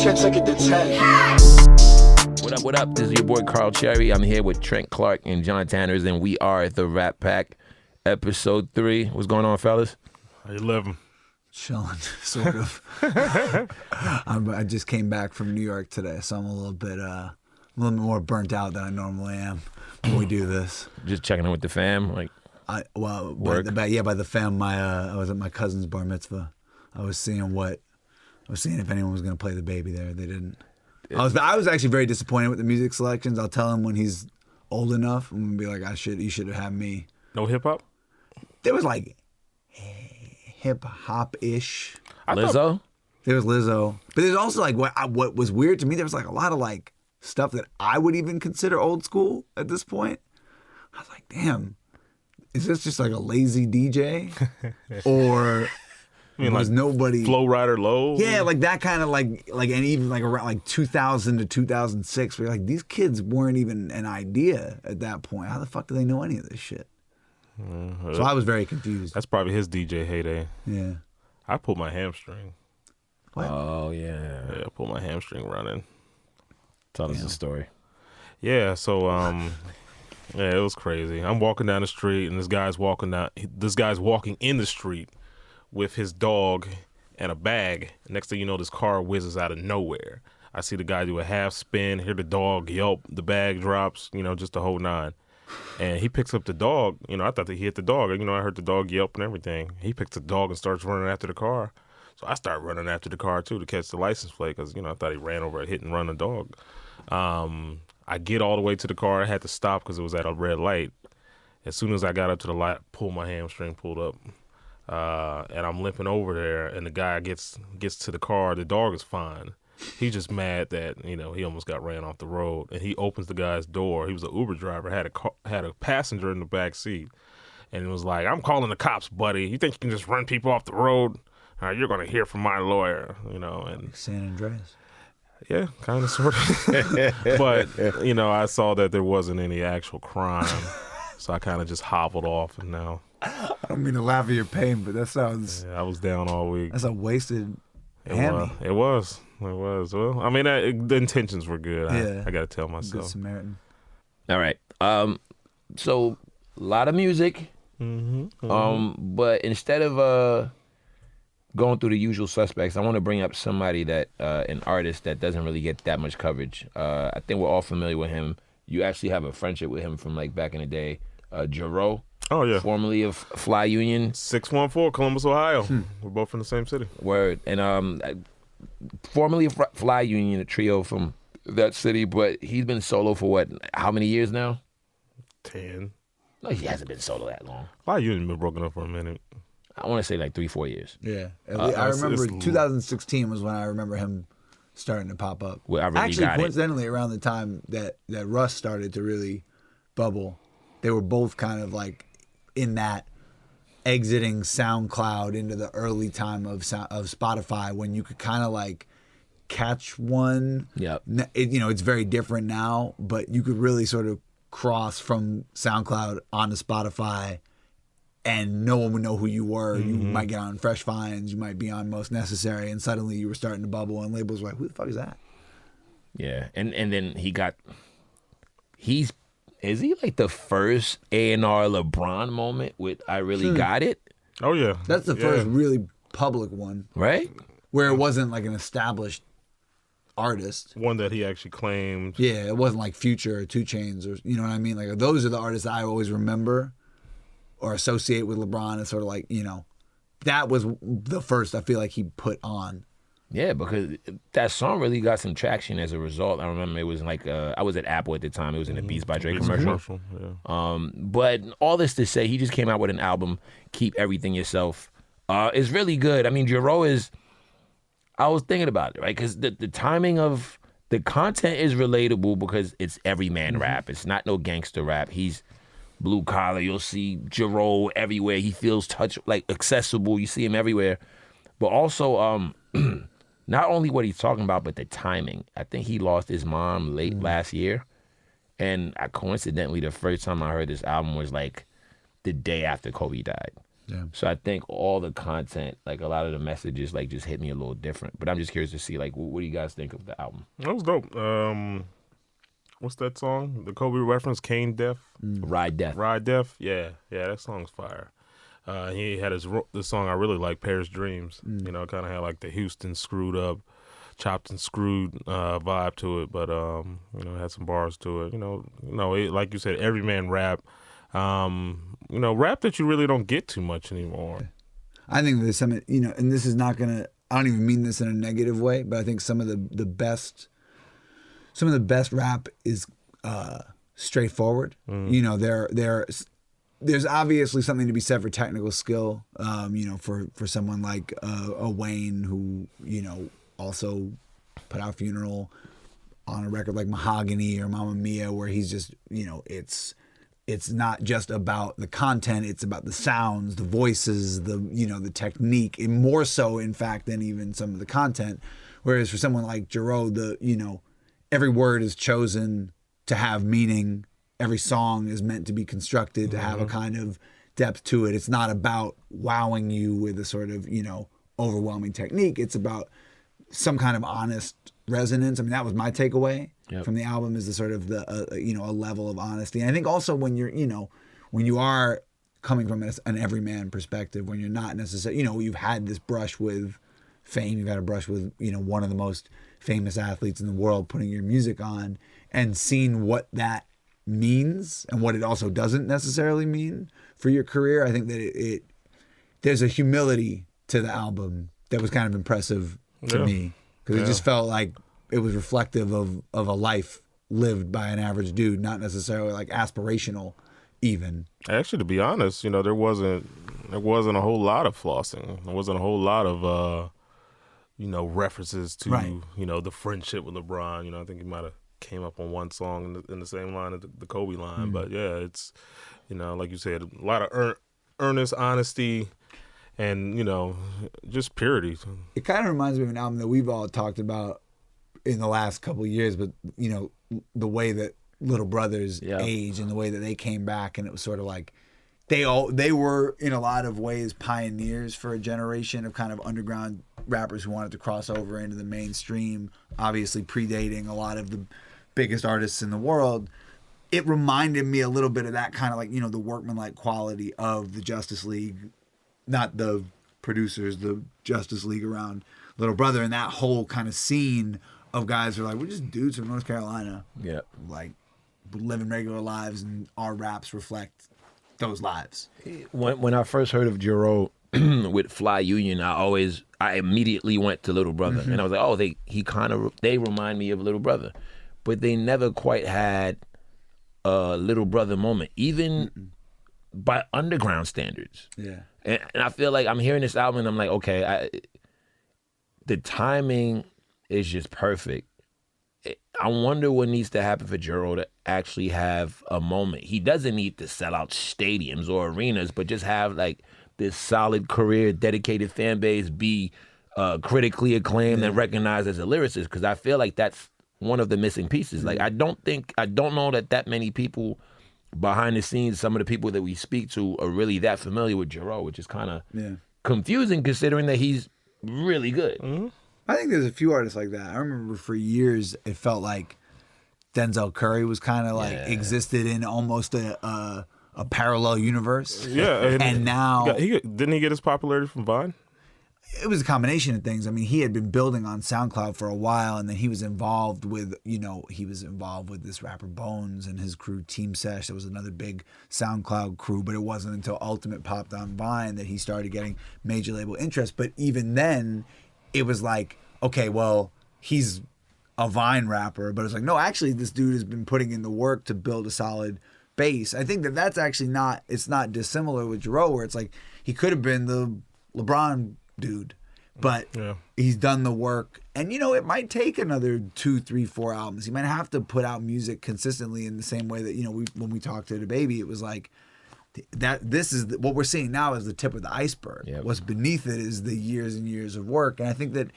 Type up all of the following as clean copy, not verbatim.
10, take it to 10. What up? This is your boy Carl Cherry. I'm here with Trent Clark and John Tanners, and we are the Rat Pack, episode 3. What's going on, fellas? How you living? Chilling, sort of. I just came back from New York today, so I'm a little bit more burnt out than I normally am when we do this. Just checking in with the fam, like. By the fam. I was at my cousin's bar mitzvah. I was seeing if anyone was going to play the baby there. They didn't. I was actually very disappointed with the music selections. I'll tell him when he's old enough. I'm gonna be like, you should have had me. No hip hop? There was like hip hop ish. Lizzo? There was Lizzo, but there's also like what was weird to me. There was like a lot of like stuff that I would even consider old school at this point. I was like, damn, is this just like a lazy DJ, or? I mean, was like nobody Flow Rider Low? Yeah, like that kind of like and even like around like 2000 to 2006, where like these kids weren't even an idea at that point. How the fuck do they know any of this shit? So I was very confused. That's probably his DJ heyday. Yeah. I pulled my hamstring. What? Oh, yeah. Yeah, I pulled my hamstring running. Tell us the story. Yeah, so yeah, it was crazy. I'm walking down the street and this guy's walking in the street with his dog and a bag. Next thing you know, this car whizzes out of nowhere. I see the guy do a half spin, hear the dog yelp, the bag drops, just the whole nine. And he picks up the dog. I thought that he hit the dog. I heard the dog yelp and everything. He picks the dog and starts running after the car. So I start running after the car too to catch the license plate because, I thought he ran over a hit and run the dog. I get all the way to the car. I had to stop because it was at a red light. As soon as I got up to the light, I pulled my hamstring pulled up. And I'm limping over there, and the guy gets to the car. The dog is fine. He's just mad that he almost got ran off the road. And he opens the guy's door. He was an Uber driver, had a passenger in the back seat, and it was like, "I'm calling the cops, buddy. You think you can just run people off the road? You're gonna hear from my lawyer." And San Andreas. Yeah, kind of, sort of. But I saw that there wasn't any actual crime, so I kind of just hobbled off, and now. I don't mean to laugh at your pain, but that sounds... Yeah, I was down all week. That's a wasted hammy. It was. Well, I mean, the intentions were good. Yeah. I got to tell myself. Good Samaritan. All right. So, a lot of music. But instead of going through the usual suspects, I want to bring up somebody an artist that doesn't really get that much coverage. I think we're all familiar with him. You actually have a friendship with him from like back in the day. Jero Oh, yeah. Formerly of Fly Union. 614, Columbus, Ohio. We're both from the same city. Word. And formerly of Fly Union, a trio from that city, but he's been solo for what, how many years now? 10. No, he hasn't been solo that long. Fly Union been broken up for a minute. I want to say like 3-4 years. Yeah. I remember 2016 was when I remember him starting to pop up. Well, I really actually, got coincidentally, around the time that Russ started to really bubble, they were both kind of like in that exiting SoundCloud into the early time of Spotify when you could kind of like catch one. Yep. It's very different now, but you could really sort of cross from SoundCloud onto Spotify and no one would know who you were. You might get on Fresh Finds, you might be on Most Necessary, and suddenly you were starting to bubble and labels were like, who the fuck is that? Yeah. And then is he like the first A&R LeBron moment with I Really Got It? Oh, yeah. That's the first really public one. Right? Where it wasn't like an established artist. One that he actually claimed. Yeah, it wasn't like Future or 2 Chainz or, you know what I mean? Like those are the artists I always remember or associate with LeBron. It's sort of like, that was the first I feel like he put on. Yeah, because that song really got some traction as a result. I remember it was like, I was at Apple at the time. It was in a Beats by Dre commercial. Yeah. But all this to say, he just came out with an album, Keep Everything Yourself. It's really good. I mean, Jero is, I was thinking about it, right? Because the timing of the content is relatable because it's everyman rap. It's not no gangster rap. He's blue collar. You'll see Jero everywhere. He feels accessible. You see him everywhere. But also, not only what he's talking about, but the timing. I think he lost his mom late last year. And coincidentally, the first time I heard this album was like the day after Kobe died. Yeah. So I think all the content, like a lot of the messages, like just hit me a little different. But I'm just curious to see, like, what do you guys think of the album? That was dope. What's that song? The Kobe reference, Kane Deaf? Ride Death. Ride Deaf? Yeah, that song's fire. He had this song I really like, Paris Dreams. You know, kind of had like the Houston screwed up, chopped and screwed vibe to it, but you know, it had some bars to it. You know, like you said, everyman rap. You know, rap that you really don't get too much anymore. I think there's some, you know, and this is not gonna. I don't even mean this in a negative way, but I think some of the best rap is straightforward. You know, there's obviously something to be said for technical skill. You know, for someone like a Wayne who, you know, also put out Funeral on a record like Mahogany or Mamma Mia, where he's just, you know, it's not just about the content, it's about the sounds, the voices, the technique, and more so, in fact, than even some of the content. Whereas for someone like Jero, you know, every word is chosen to have meaning. Every song is meant to be constructed to have a kind of depth to it. It's not about wowing you with a sort of, you know, overwhelming technique. It's about some kind of honest resonance. I mean, that was my takeaway from the album, is the sort of you know, a level of honesty. And I think also when you're, you know, when you are coming from an everyman perspective, when you're not necessarily, you know, you've had this brush with fame, you've had a brush with, you know, one of the most famous athletes in the world putting your music on, and seen what that means and what it also doesn't necessarily mean for your career. I think that there's a humility to the album that was kind of impressive to me, because it just felt like it was reflective of a life lived by an average dude, not necessarily like aspirational even. Actually, to be honest, you know, there wasn't a whole lot of flossing. There wasn't a whole lot of you know, references to you know, the friendship with LeBron. You know, I think he might have came up on one song in the same line as the Kobe line. But yeah, it's, you know, like you said, a lot of earnest honesty and, you know, just purity. It kind of reminds me of an album that we've all talked about in the last couple of years, but, you know, the way that Little Brothers age and the way that they came back, and it was sort of like they were in a lot of ways pioneers for a generation of kind of underground rappers who wanted to cross over into the mainstream, obviously predating a lot of the biggest artists in the world. It reminded me a little bit of that kind of, like, you know, the workmanlike quality of the Justice League, not the producers, the Justice League around Little Brother, and that whole kind of scene of guys who are like, we're just dudes from North Carolina, like living regular lives, and our raps reflect those lives. When I first heard of Jero with Fly Union, I immediately went to Little Brother, and I was like, oh, they remind me of Little Brother, but they never quite had a Little Brother moment, even by underground standards. Yeah, and I feel like I'm hearing this album, and I'm like, okay, the timing is just perfect. I wonder what needs to happen for Jero to actually have a moment. He doesn't need to sell out stadiums or arenas, but just have like this solid career, dedicated fan base, be critically acclaimed and recognized as a lyricist. Because I feel like that's one of the missing pieces. Like I don't know that many people behind the scenes, some of the people that we speak to, are really that familiar with Jero, which is kind of confusing considering that he's really good. I think there's a few artists like that. I remember for years it felt like Denzel Curry was kind of like existed in almost a parallel universe. Yeah, and now didn't he get his popularity from Vine? It was a combination of things. I mean, he had been building on SoundCloud for a while, and then he was involved with this rapper Bones and his crew Team Sesh. That was another big SoundCloud crew, but it wasn't until Ultimate popped on Vine that he started getting major label interest. But even then, it was like, okay, well, he's a Vine rapper, but it's like, no, actually, this dude has been putting in the work to build a solid base. I think that's actually it's not dissimilar with Jero, where it's like he could have been the LeBron dude, but he's done the work. And, you know, it might take another 2, 3, 4 albums. He might have to put out music consistently in the same way that, you know, when we talked to the baby, it was like, this is what we're seeing now is the tip of the iceberg. Yep. What's beneath it is the years and years of work. And I think that,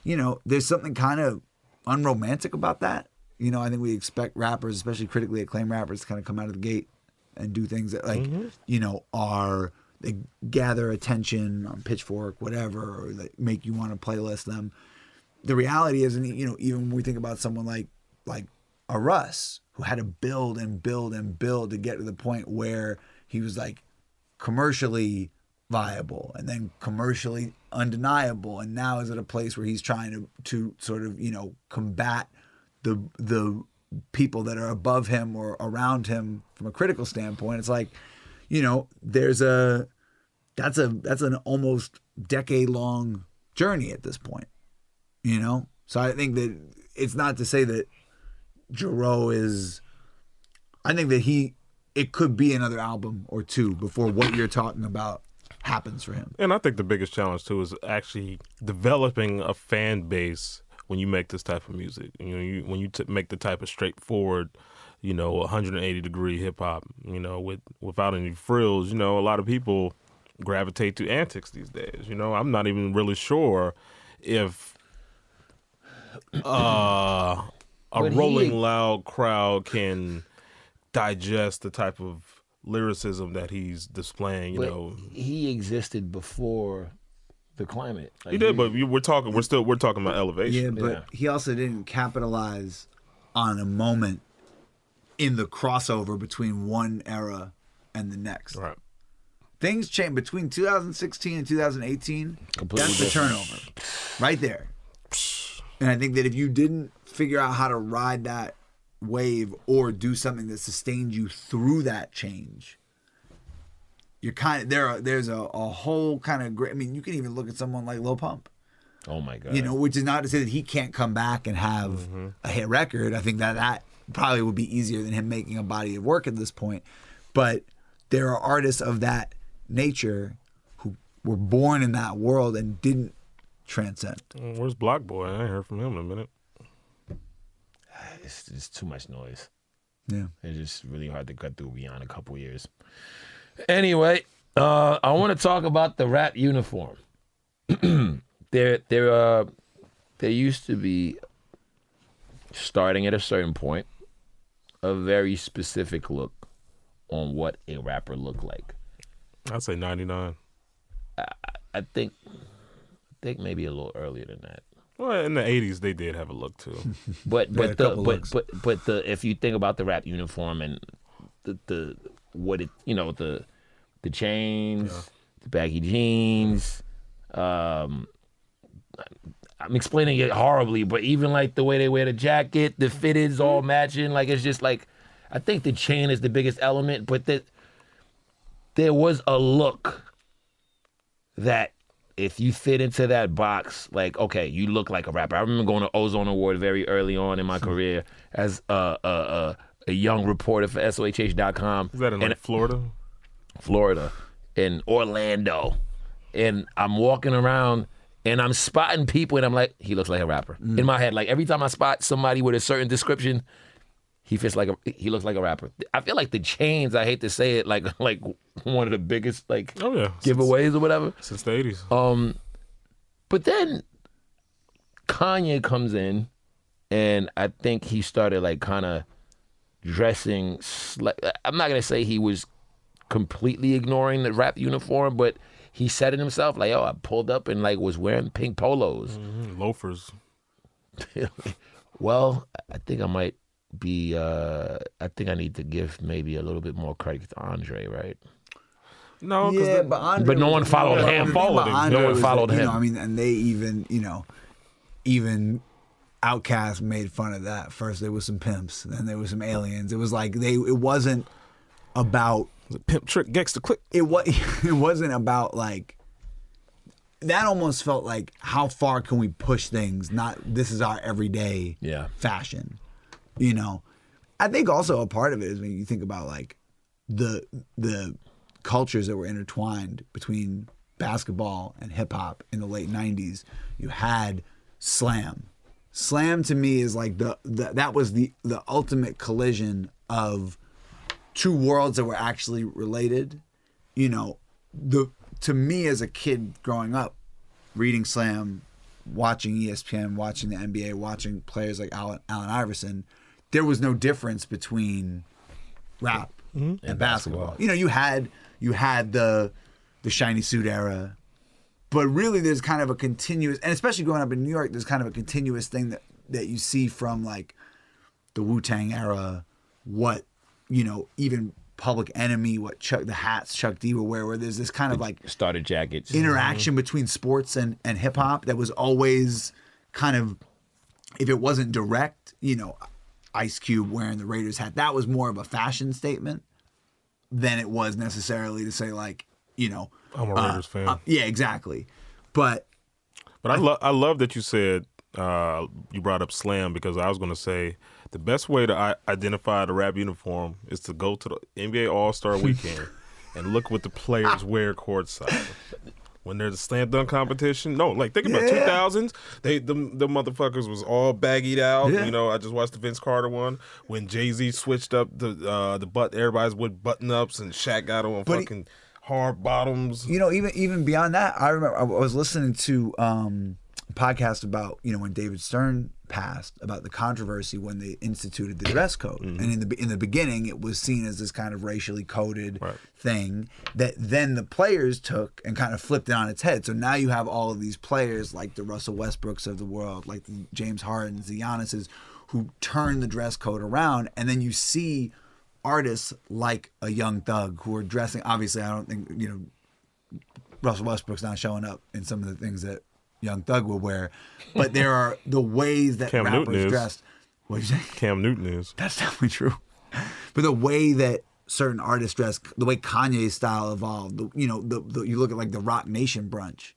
you know, there's something kind of unromantic about that. You know, I think we expect rappers, especially critically acclaimed rappers, to kind of come out of the gate and do things that, like, you know, are they gather attention on Pitchfork, whatever, or they make you want to playlist them. The reality is, even when we think about someone like a Russ, who had to build and build and build to get to the point where he was like commercially viable and then commercially undeniable, and now is at a place where he's trying to sort of combat the people that are above him or around him from a critical standpoint. It's like, that's an almost decade-long journey at this point, So I think that it's not to say that Jero is. I think that it could be another album or two before what you're talking about happens for him. And I think the biggest challenge too is actually developing a fan base when you make this type of music. When you make the type of straightforward, 180-degree hip hop, without any frills. A lot of people gravitate to antics these days. I'm not even really sure if a rolling loud crowd can digest the type of lyricism that he's displaying. He existed before the climate. He did, but we're talking about elevation. Yeah, but he also didn't capitalize on a moment in the crossover between one era and the next. Right. Things change between 2016 and 2018. Completely that's the turnover, right there. And I think that if you didn't figure out how to ride that wave or do something that sustained you through that change, you're there's a whole kind of great. I mean, you can even look at someone like Lil Pump. Oh my God. Which is not to say that he can't come back and have a hit record. I think that probably would be easier than him making a body of work at this point. But there are artists of that nature who were born in that world and didn't transcend. Where's Block Boy? I ain't heard from him in a minute. It's just too much noise. Yeah. It's just really hard to cut through beyond a couple years. Anyway, I want to talk about the rap uniform. There used to be, starting at a certain point, a very specific look on what a rapper looked like. I'd say 99. I think maybe a little earlier than that. Well, in the 80s they did have a look too. But if you think about the rap uniform and the chains, the baggy jeans, I'm explaining it horribly, but even like the way they wear the jacket, the fitteds all matching, like it's just like, I think the chain is the biggest element, but there was a look that if you fit into that box, like, okay, you look like a rapper. I remember going to Ozone Award very early on in my career as a young reporter for SOHH.com. Is that in Florida? Florida, in Orlando. And I'm walking around and I'm spotting people and I'm like, he looks like a rapper. In my head, like every time I spot somebody with a certain description, he looks like a rapper. I feel like the chains, I hate to say it, like one of the biggest giveaways or whatever. Since the 80s. But then Kanye comes in and I think he started like kind of dressing, I'm not going to say he was completely ignoring the rap uniform, but he said it himself, like, I pulled up and like was wearing pink polos. Loafers. Well, I think I might be, I think I need to give maybe a little bit more credit to Andre, right? No, but no one followed him. No one followed him. And they even Outkast made fun of that. First there was some pimps, then there was some aliens. It was like it wasn't about pimp trick gangsta click. It wasn't about like, that almost felt like, how far can we push things? Not, this is our everyday fashion. I think also a part of it is when you think about like the cultures that were intertwined between basketball and hip hop in the late 90s. You had slam. Slam to me is like that was the ultimate collision of two worlds that were actually related. To me as a kid growing up, reading slam, watching ESPN, watching the NBA, watching players like Allen Iverson, there was no difference between rap and basketball. You had the the shiny suit era. But really, there's kind of a continuous, and especially growing up in New York, there's kind of a continuous thing that you see from like the Wu-Tang era, what, even Public Enemy, what the hats Chuck D would wear, where there's this kind of like starter jackets interaction between sports and hip hop that was always kind of, if it wasn't direct, Ice Cube wearing the Raiders hat, that was more of a fashion statement than it was necessarily to say like, I'm a Raiders fan. Yeah, exactly. But I love that you said you brought up slam, because I was going to say the best way to identify the rap uniform is to go to the NBA All-Star Weekend and look what the players wear courtside. When there's a slam dunk competition, think about 2000s. The motherfuckers was all baggied out. Yeah. I just watched the Vince Carter one when Jay-Z switched up the butt. Everybody's with button ups, and Shaq got on fucking hard bottoms. Even beyond that, I remember I was listening to a podcast about when David Stern passed, about the controversy when they instituted the dress code. And in the beginning, it was seen as this kind of racially coded thing that then the players took and kind of flipped it on its head. So now you have all of these players like the Russell Westbrooks of the world, like the James Hardens, the Giannis's, who turn the dress code around, and then you see artists like a Young Thug who are dressing. Obviously, I don't think Russell Westbrook's not showing up in some of the things that Young Thug will wear, but there are the ways that Cam rappers Newton dress. What you say? Cam Newton is. That's definitely true. But the way that certain artists dress, the way Kanye's style evolved, you look at like the Rock Nation brunch,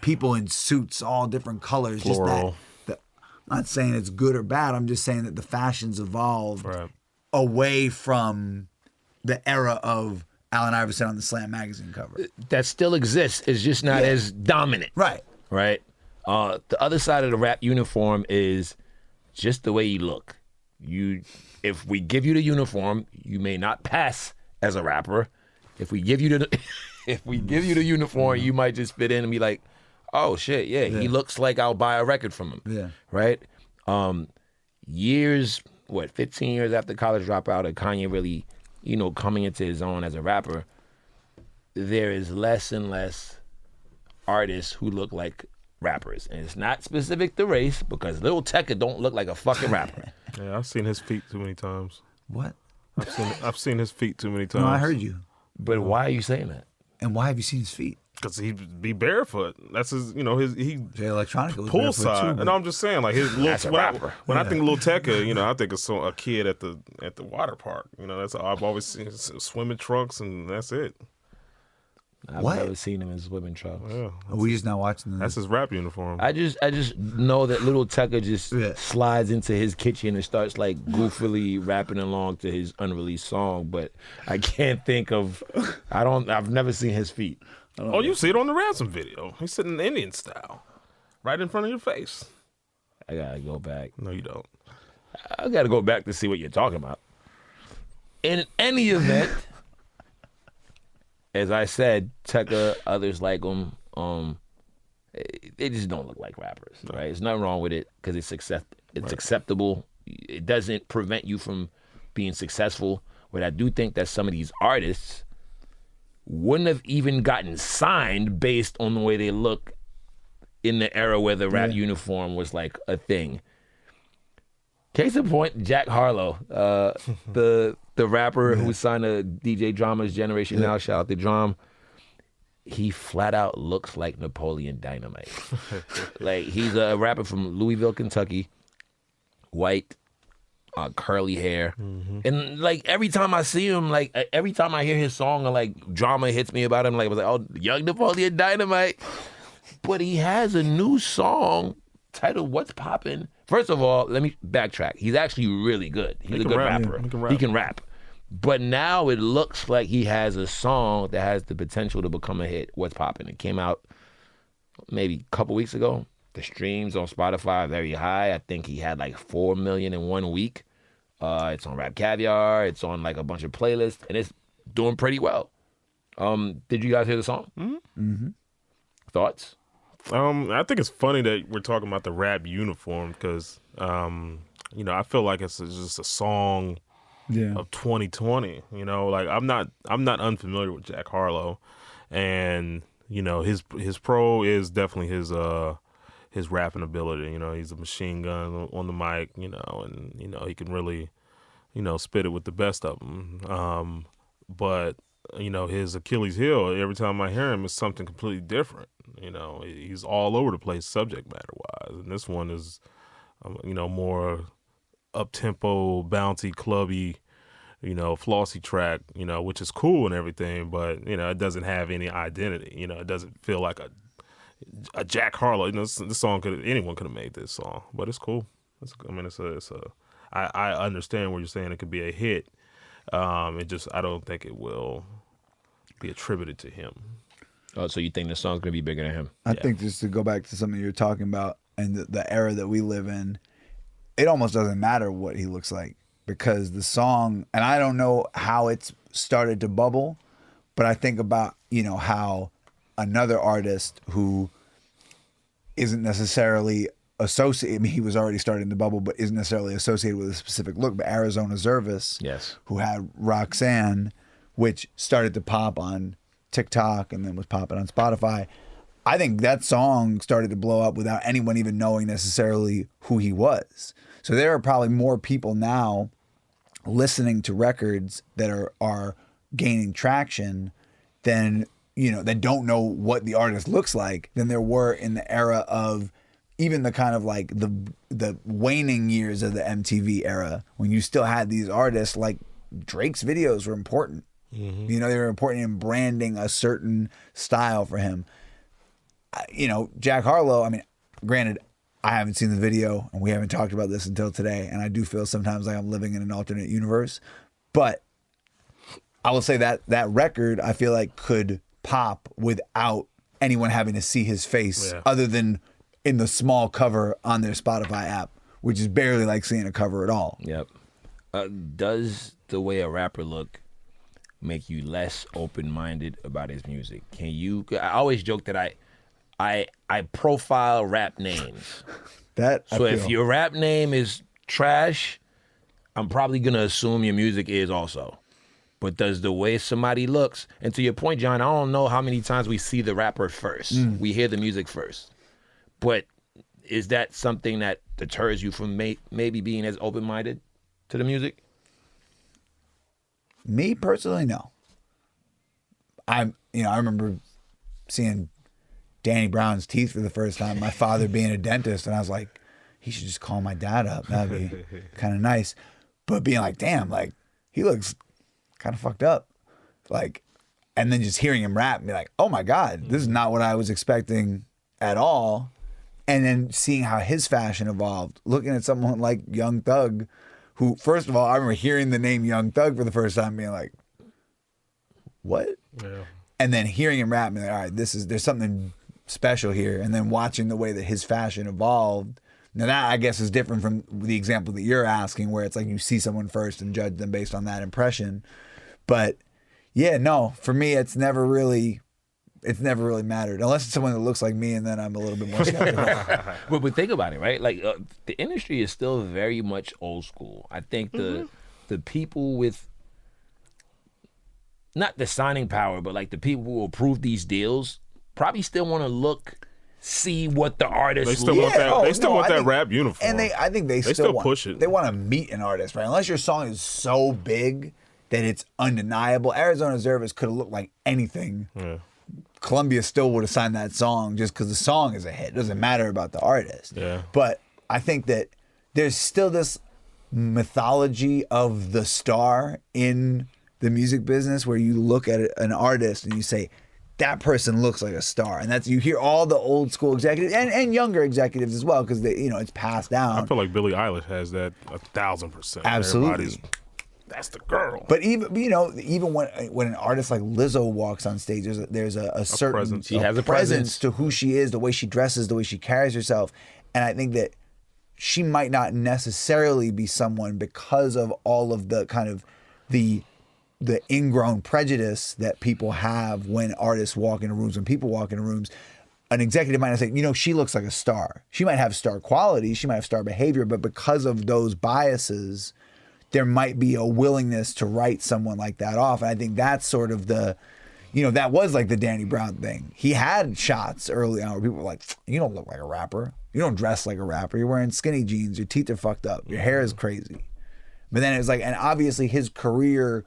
people in suits, all different colors. Floral. I'm not saying it's good or bad. I'm just saying that the fashions evolved Right. away from the era of Allen Iverson on the Slam magazine cover. that still exists. It's just not as dominant. Right. Right? The other side of the rap uniform is just the way you look. If we give you the uniform, you may not pass as a rapper. If we give you the uniform, you might just fit in and be like, oh shit, yeah, he looks like I'll buy a record from him. Yeah. Right? 15 years after college dropout and Kanye really, coming into his own as a rapper, there is less and less artists who look like rappers. And it's not specific to race, because Lil Tecca don't look like a fucking rapper. Yeah, I've seen his feet too many times. What? I've seen his feet too many times. No, I heard you. But why are you saying that? And why have you seen his feet? Because he'd be barefoot. That's his, he Jay Electronica was poolside. barefoot too, And I'm just saying, like his That's a little rapper. when I think Lil Tecca, I think it's a kid at the water park. That's I've always seen swimming trunks, and that's it. I've What? never seen him in swimming trunks. Yeah, we just not watching that's his rap uniform. I just know that Lil Tecca just Yeah. slides into his kitchen and starts like goofily rapping along to his unreleased song, but I can't think of. I've never seen his feet. Oh, you see it on the ransom video. He's sitting Indian style, right in front of your face. I gotta go back. No, you don't. I gotta go back to see what you're talking about. In any event, as I said, Tecca, others like him, they just don't look like rappers, right? There's nothing wrong with it because it's acceptable. It doesn't prevent you from being successful. But I do think that some of these artists wouldn't have even gotten signed based on the way they look in the era where the rap uniform was like a thing. Case in point, Jack Harlow, the rapper who signed to DJ Drama's Generation Now, shout out to Drum. He flat out looks like Napoleon Dynamite. Like, he's a rapper from Louisville, Kentucky, white, curly hair. And like every time I see him, like every time I hear his song, or like drama hits me about him, like I was like, oh, young Napoleon Dynamite. But he has a new song titled What's Poppin'. First of all, let me backtrack. He's actually really good. He's a good rapper. He can rap. But now it looks like he has a song that has the potential to become a hit. What's Poppin'? It came out maybe a couple weeks ago. The streams on Spotify are very high. I think he had like 4 million in 1 week. It's on Rap Caviar. It's on like a bunch of playlists, and it's doing pretty well. Did you guys hear the song? Mm-hmm. Thoughts? I think it's funny that we're talking about the rap uniform because, I feel like it's just a song of 2020. Like I'm not unfamiliar with Jack Harlow, and his pro is definitely his rapping ability. He's a machine gun on the mic. And he can really spit it with the best of them. But his Achilles heel, every time I hear him, is something completely different. He's all over the place subject matter wise, and this one is more up tempo, bouncy, clubby, flossy track, which is cool and everything, but it doesn't have any identity. It doesn't feel like a Jack Harlow. This song anyone could have made this song, but it's cool. I understand what you're saying. It could be a hit. I don't think it will be attributed to him. Oh, so you think the song's gonna be bigger than him? I think, just to go back to something you're talking about and the era that we live in, it almost doesn't matter what he looks like, because the song, and I don't know how it's started to bubble, but I think about how another artist who isn't necessarily associated, I mean, he was already starting to bubble, but isn't necessarily associated with a specific look, but Arizona Zervis, yes, who had Roxanne, which started to pop on TikTok and then was popping on Spotify. I think that song started to blow up without anyone even knowing necessarily who he was. So there are probably more people now listening to records that are gaining traction than, that don't know what the artist looks like, than there were in the era of even the kind of like the waning years of the MTV era, when you still had these artists. Like Drake's videos were important. Mm-hmm. They were important in branding a certain style for him. Jack Harlow, I mean, granted, I haven't seen the video and we haven't talked about this until today, and I do feel sometimes like I'm living in an alternate universe, but I will say that that record, I feel like, could pop without anyone having to see his face, other than in the small cover on their Spotify app, which is barely like seeing a cover at all. Yep. Does the way a rapper look make you less open-minded about his music? I always joke that I profile rap names. If your rap name is trash, I'm probably gonna assume your music is also. But does the way somebody looks, and to your point, John, I don't know how many times we see the rapper first. We hear the music first. But is that something that deters you from maybe being as open-minded to the music? Me personally, no. I remember seeing Danny Brown's teeth for the first time. My father being a dentist, and I was like, he should just call my dad up. That'd be kind of nice. But being like, damn, like he looks kind of fucked up. Like, and then just hearing him rap and be like, oh my God, this is not what I was expecting at all. And then seeing how his fashion evolved, looking at someone like Young Thug, who, first of all, I remember hearing the name Young Thug for the first time, being like, what? Yeah. And then hearing him rap, being like, all right, there's something special here. And then watching the way that his fashion evolved. Now that, I guess, is different from the example that you're asking, where it's like you see someone first and judge them based on that impression. But yeah, no, for me, it's never really mattered, unless it's someone that looks like me, and then I'm a little bit more skeptical. But think about it, right? Like the industry is still very much old school. I think the people with, not the signing power, but like the people who approve these deals probably still want to see what the artist. They still want that. They still want that rap uniform, and I think they still push it. They want to meet an artist, right? Unless your song is so big that it's undeniable. Arizona Zervis could have looked like anything. Yeah. Columbia still would have signed that song just because the song is a hit. It doesn't matter about the artist. Yeah. But I think that there's still this mythology of the star in the music business, where you look at an artist and you say, that person looks like a star. And you hear all the old school executives and younger executives as well, because it's passed down. I feel like Billie Eilish has that 1,000%. Absolutely. That's the girl. But even when an artist like Lizzo walks on stage, there's a certain presence. She has a presence to who she is, the way she dresses, the way she carries herself, and I think that she might not necessarily be someone, because of all of the kind of the ingrown prejudice that people have when artists walk into rooms, when people walk into rooms. An executive might not say, she looks like a star. She might have star qualities, she might have star behavior, but because of those biases, there might be a willingness to write someone like that off. And I think that's sort of the you know, that was like the Danny Brown thing. He had shots early on where people were like, you don't look like a rapper. You don't dress like a rapper. You're wearing skinny jeans. Your teeth are fucked up. Your hair is crazy. But then it was like, and obviously his career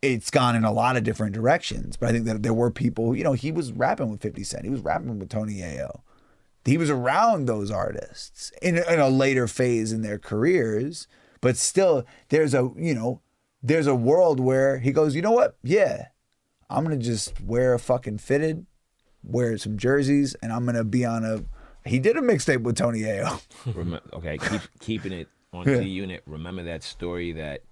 it's gone in a lot of different directions. But I think that there were people, you know, he was rapping with 50 Cent. He was rapping with Tony Ayo. He was around those artists in a later phase in their careers. But still, there's a world where he goes, you know what? Yeah, I'm going to just wear a fucking fitted, wear some jerseys, and I'm going to be he did a mixtape with Tony Ayo. Okay, keeping it on the unit. Remember that story that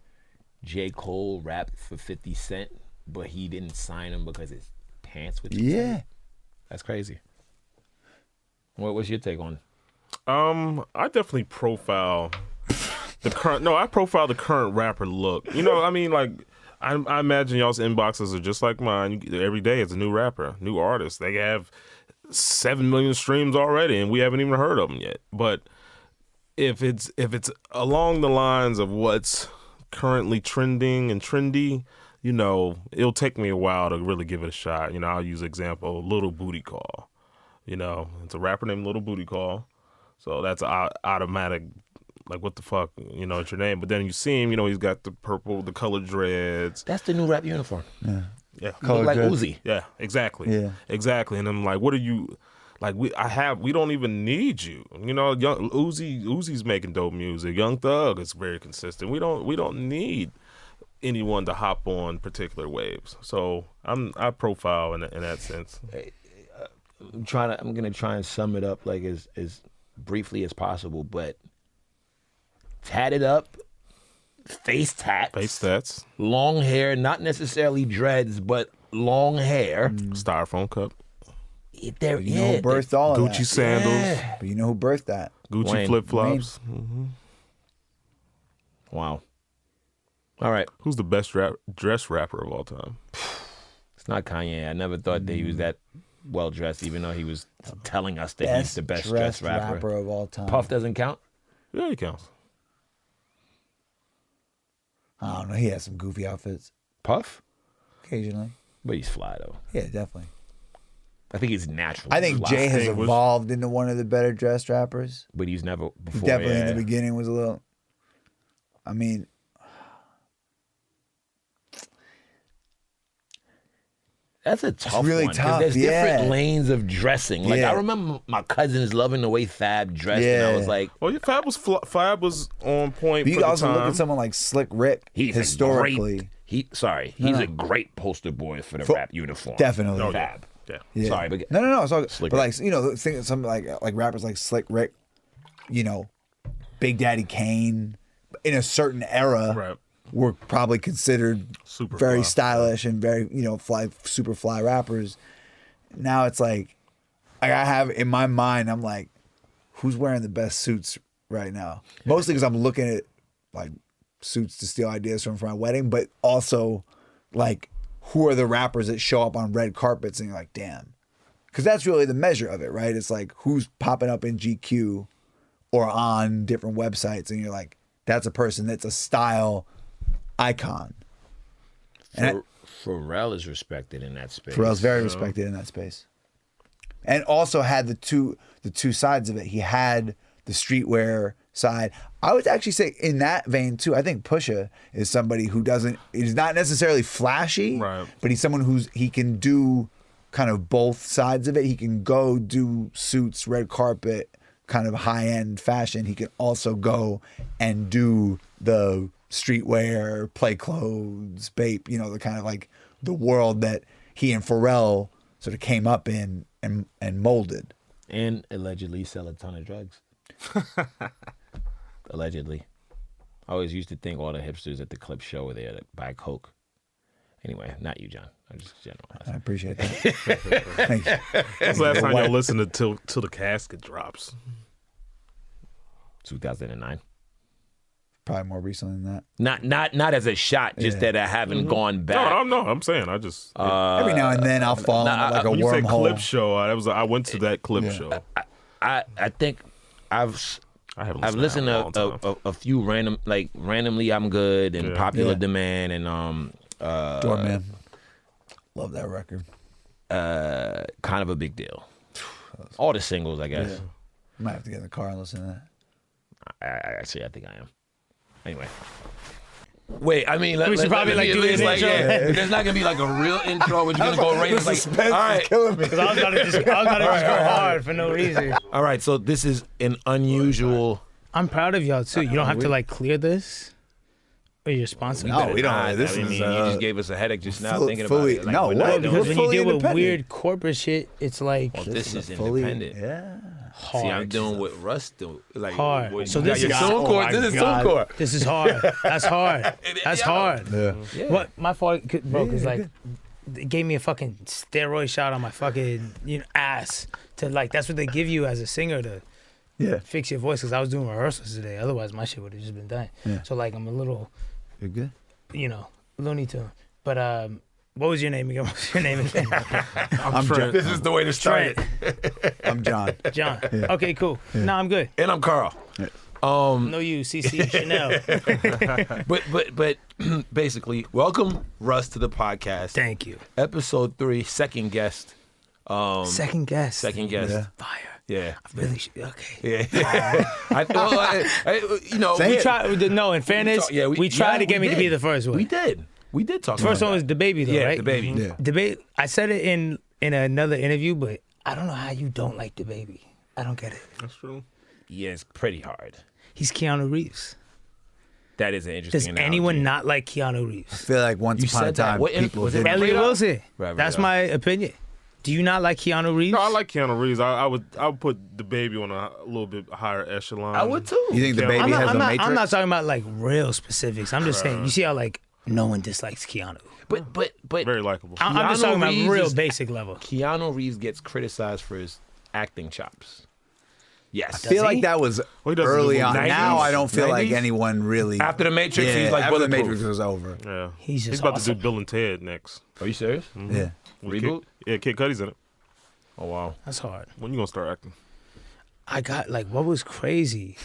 J. Cole rapped for 50 Cent, but he didn't sign him because his pants were too tight? That's crazy. What's your take on? I definitely profile the current. No, I profile the current rapper look. You know, I mean, like, I imagine y'all's inboxes are just like mine. Every day it's a new rapper, new artist. They have 7 million streams already, and we haven't even heard of them yet. But if it's along the lines of what's currently trending and trendy, you know, it'll take me a while to really give it a shot. You know, I'll use example, Little Booty Call. You know, it's a rapper named Little Booty Call. So that's automatic, like, what the fuck, you know, it's your name. But then you see him, you know, he's got the colored dreads. That's the new rap uniform. Yeah. Look like Uzi. Yeah, exactly. Yeah. Exactly. And I'm like, what are you, like, we don't even need you. You know, Uzi's making dope music. Young Thug is very consistent. We don't need anyone to hop on particular waves. So I profile in that sense. I'm gonna try and sum it up like as briefly as possible, but tatted up, face tats, long hair, not necessarily dreads, but long hair, Styrofoam cup, you know who birthed all of Gucci that. sandals, Yeah. But you know who birthed that? Gucci flip flops. Wow. All right, who's the best dress rapper of all time? It's not Kanye. I never thought that he was that well dressed, even though he was telling us that he's the best dressed rapper of all time. Puff doesn't count? Yeah, he counts. I don't know. He has some goofy outfits. Puff? Occasionally. But he's fly though. Yeah, definitely. I think he's natural. I think Jay has evolved into one of the better dressed rappers. But he's never before. Definitely in the beginning was a little. I mean, that's a tough really one. 'Cause tough, there's different yeah. lanes of dressing. Like I remember my cousins loving the way Fab dressed, and I was like, "Oh, yeah, Fab was on point." But you for the also time. look at someone like Slick Rick. he's historically, he's a great poster boy for the rap uniform. Definitely, Oh, Fab. Yeah. Sorry, but no. It's all good. Slick But like, you know, think of something like rappers like Slick Rick, you know, Big Daddy Kane, in a certain era, Right. were probably considered Super very fly. stylish and very, you know, super fly rappers. Now it's like I have in my mind, I'm like, who's wearing the best suits right now? Mostly because I'm looking at like suits to steal ideas from for my wedding, but also like, who are the rappers that show up on red carpets and you're like, damn. Because that's really the measure of it, right? It's like who's popping up in GQ or on different websites and you're like, that's a person that's a style icon. And Pharrell is respected in that space. Pharrell's very respected in that space. And also had the two sides of it. He had the streetwear side. I would actually say in that vein too, I think Pusha is somebody who he's not necessarily flashy, right, but he's someone he can do kind of both sides of it. He can go do suits, red carpet, kind of high-end fashion. He can also go and do the streetwear, play clothes, Bape, you know, the kind of like the world that he and Pharrell sort of came up in and molded. And allegedly sell a ton of drugs. Allegedly. I always used to think all the hipsters at the clip show were there to buy coke. Anyway, not you, John. I'm just generalizing. I appreciate that. Thank you. That's the last time y'all listened till the casket drops. 2009. Probably more recently than that. Not as a shot, just that I haven't gone back. No, I'm saying I just every now and then I'll fall into like a when you say wormhole. clip show, I went to that clip show. I think I've listened to a few randomly I'm Good and Popular Demand and Doorman. Love that record. Kind of a big deal. All the singles, I guess. Yeah. Might have to get in the car and listen to that. I think I am. Anyway. Wait, I mean, we should probably like do an intro. There's not gonna be like a real intro. We're just gonna go right. The Like, suspense all right. is killing me. Because I was about to just go hard for no reason. All right, so this is an unusual. I'm proud of y'all too. You don't have to like clear this. Or your sponsor. No, we don't. I This mean, is you just gave us a headache just now full- thinking fully- about it. Like, no, we're what? not doing Because it. when you fully deal with independent. weird corporate shit, it's like Well, this is fully- independent. Yeah. hard. See, I'm doing what Russ do. Like Hard. what- So you got this your is- TuneCore. This is TuneCore. This is hard. That's hard. That's hard. Yeah. Yeah. What my fault, bro? Because Yeah, like, it gave me a fucking steroid shot on my fucking ass to like. That's what they give you as a singer to Yeah. fix your voice. Because I was doing rehearsals today. Otherwise, my shit would have just been done. Yeah. So like, I'm a little, You're good. Looney Tune. But what was your name again? What was your name again? I'm John. This is the way to start Trent. it. I'm John. John. Yeah. Okay, cool. No, I'm good. And I'm Carl. No, you, CC Chanel. But basically, welcome Russ to the podcast. Thank you. Episode 3, second guest. Second guess. Second guest. Yeah. Fire. Yeah. I really should. Okay. Yeah. You know, Say We it. tried. No, in fairness, we tried to get me to be the first one. We did. We did talk First about one was that. the baby, though, Yeah, right? the baby. Yeah. Debate. I said it in another interview, but I don't know how you don't like the baby. I don't get it. That's true. Yeah, it's pretty hard. He's Keanu Reeves. That is an interesting Does analogy. anyone not like Keanu I Reeves? feel like once You upon a said that. time, What people was it didn't. Elliot Radar? Wilson. Right, That's Radar. my opinion. Do you not like Keanu Reeves? No, I like Keanu Reeves. I would put the baby on a little bit higher echelon. I would too. You think the Yeah, baby I'm not, has I'm a not, matrix? I'm not talking about like real specifics. I'm just saying. You see how like no one dislikes Keanu. But Very likable. I'm just Keanu talking about Reeves real is- basic level. Keanu Reeves gets criticized for his acting chops. Yes. I feel Does he? like that was Well, he does early in the on. movies. Now I don't feel like 90s? anyone really. After the Matrix, yeah, he's like after the bulletproof. Matrix was over. Yeah. He's just about awesome. to do Bill and Ted next. Are you serious? Yeah. Reboot? Kid Cudi's in it. Oh wow. That's hard. When you gonna start acting? I got like what was crazy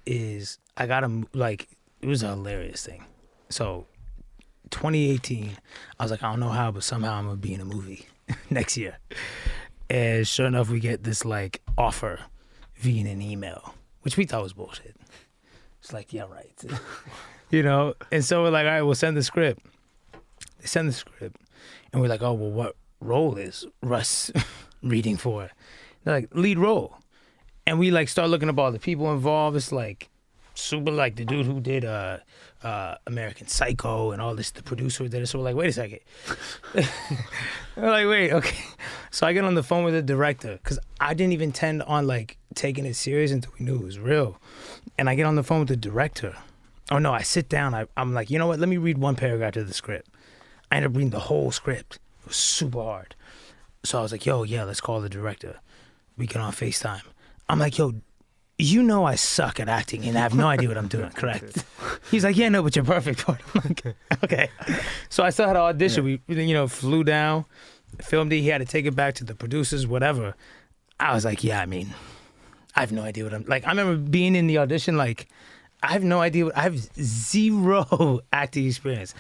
is I got him like it was a hilarious thing. So 2018, I was like, I don't know how, but somehow I'm gonna be in a movie next year. And sure enough, we get this like offer via an email, which we thought was bullshit. It's like, yeah, right. And so we're like, all right, we'll send the script. They send the script, and we're like, oh, well, what role is Russ reading for? They're like, lead role. And we like start looking up all the people involved. It's like super like the dude who did American Psycho and all this, the producer who did it. So we're like, wait a second. We're like, wait, okay. So I get on the phone with the director because I didn't even intend on like taking it serious until we knew it was real. And I get on the phone with the director. Oh no, I sit down. I'm like, you know what? Let me read one paragraph of the script. I ended up reading the whole script. It was super hard. So I was like, yo, yeah, let's call the director. We get on FaceTime. I'm like, yo, you know I suck at acting and I have no idea what I'm doing, correct? He's like, yeah, no, but you're perfect for it. I'm like, okay. So I still had to audition. We, flew down, filmed it. He had to take it back to the producers, whatever. I was like, yeah, I mean, I have no idea what I'm, like, I remember being in the audition, like, I have no idea. I have zero acting experience.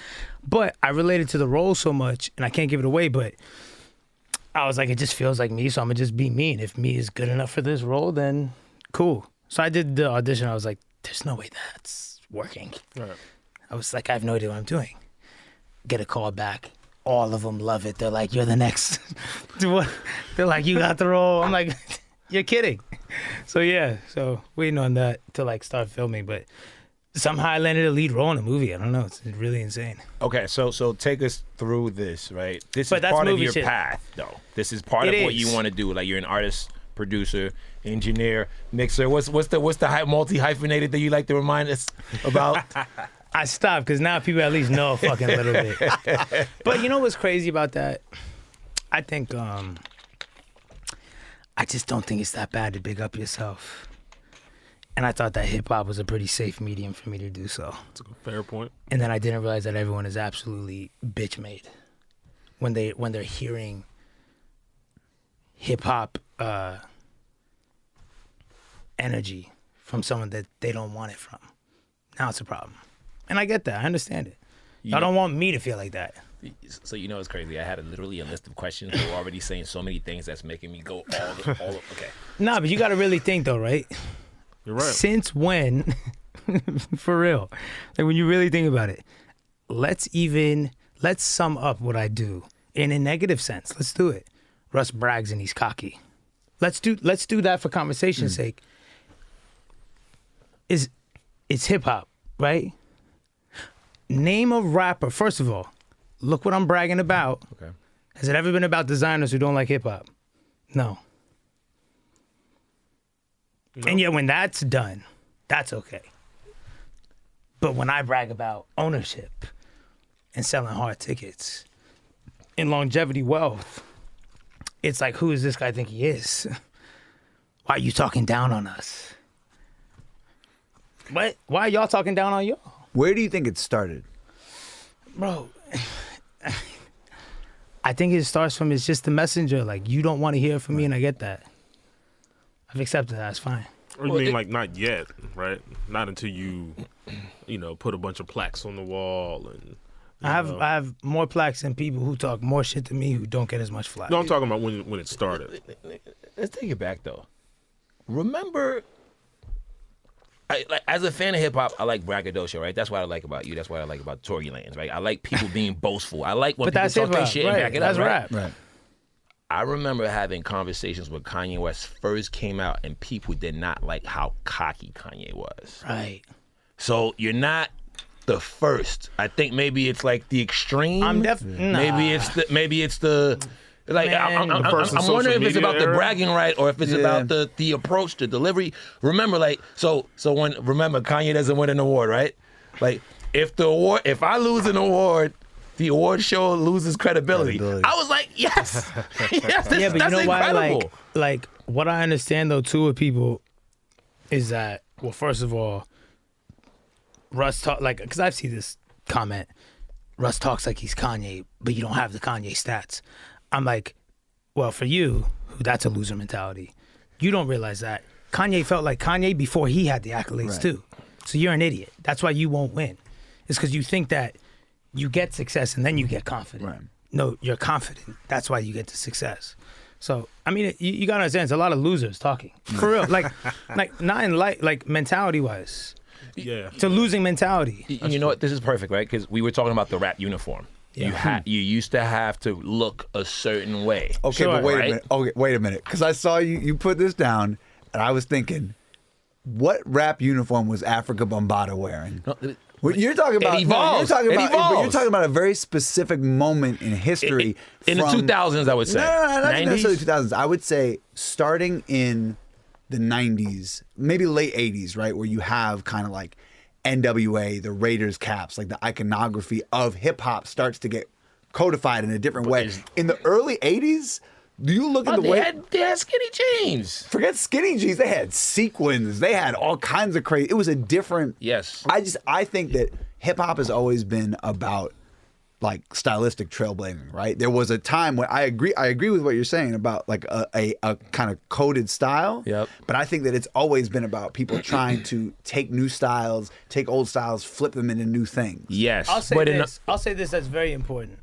But I related to the role so much, and I can't give it away, but I was like, it just feels like me, so I'm going to just be me. And if me is good enough for this role, then cool. So I did the audition. I was like, there's no way that's working. Right. I was like, I have no idea what I'm doing. Get a call back. All of them love it. They're like, you're the next. They're like, you got the role. I'm like, you're kidding. So yeah, so waiting on that to like start filming, but somehow I landed a lead role in a movie. I don't know. It's really insane. Okay, so take us through this, right? This But is that's part of movie your shit. path, though. This is part It of what is. you want to do. Like you're an artist, producer, engineer, mixer. What's the multi hyphenated that you like to remind us about? I stopped because now people at least know a fucking little bit. But you know what's crazy about that? I think I just don't think it's that bad to big up yourself. And I thought that hip hop was a pretty safe medium for me to do so. That's a fair point. And then I didn't realize that everyone is absolutely bitch made when they're hearing hip hop energy from someone that they don't want it from. Now it's a problem. And I get that. I understand it. Y'all don't want me to feel like that. So you know it's crazy. I had literally a list of questions. They were already saying so many things that's making me go all. Okay. Nah, but you got to really think though, right? You're right. Since when, for real, like when you really think about it, let's sum up what I do in a negative sense. Let's do it. Russ brags and he's cocky. Let's do that for conversation's sake. It's hip hop, right? Name a rapper. First of all, look what I'm bragging about. Okay. Has it ever been about designers who don't like hip hop? No. And yet when that's done, that's okay. But when I brag about ownership and selling hard tickets and longevity wealth, it's like, who does this guy think he is? Why are you talking down on us? What? Why are y'all talking down on y'all? Where do you think it started? Bro, I think it starts from, it's just the messenger. Like, you don't want to hear from me, and I get that. I've accepted that. It's fine. Or you mean like not yet, right? Not until you put a bunch of plaques on the wall and. I have more plaques than people who talk more shit to me who don't get as much flack. No, I'm talking about when it started. Let's take it back though. Remember, as a fan of hip hop, I like braggadocio, right? That's what I like about you. That's what I like about Tory Lanez, right? I like people being boastful. I like when people talk their shit and back it up, right? Right. I remember having conversations when Kanye West first came out, and people did not like how cocky Kanye was. Right. So you're not the first. I think maybe it's like the extreme. I'm definitely Maybe it's the like. Man, I'm wondering if it's about the bragging right or if it's about the approach, the delivery. Remember, like remember Kanye doesn't win an award, right? Like if I lose an award, the award show loses credibility. I was like, yes, yes. Yeah, but you know incredible. why? Like what I understand though too with people is that, well, first of all, Russ talk like, because I've seen this comment. Russ talks like he's Kanye, but you don't have the Kanye stats. I'm like, well, for you, that's a loser mentality. You don't realize that Kanye felt like Kanye before he had the accolades too. So you're an idiot. That's why you won't win. It's because you think that you get success and then you get confident. Right. No, you're confident. That's why you get the success. So I mean, you gotta understand, it's a lot of losers talking for real. Like not in like mentality wise. Yeah. It's a losing mentality. You know what? This is perfect, right? Because we were talking about the rap uniform. Yeah. You used to have to look a certain way. Okay, Sure, but wait right? a minute. Okay, wait a minute. Because I saw you put this down, and I was thinking, what rap uniform was Africa Bambaataa wearing? What you're talking about? It evolves. But you're evolves. talking about a very specific moment in history. In the 2000s, I would say. No, not 90s? necessarily 2000s. I would say starting in the 90s, maybe late 80s, right, where you have kind of like NWA, the Raiders caps, like the iconography of hip hop starts to get codified in a different way. In the early 80s, do you look at the way they had skinny jeans? Forget skinny jeans. They had sequins. They had all kinds of crazy. It was a different. Yes. I think that hip hop has always been about like stylistic trailblazing, right? There was a time when I agree with what you're saying about like a kind of coded style. Yep. But I think that it's always been about people trying to take new styles, take old styles, flip them into new things. Yes. I'll say this that's very important.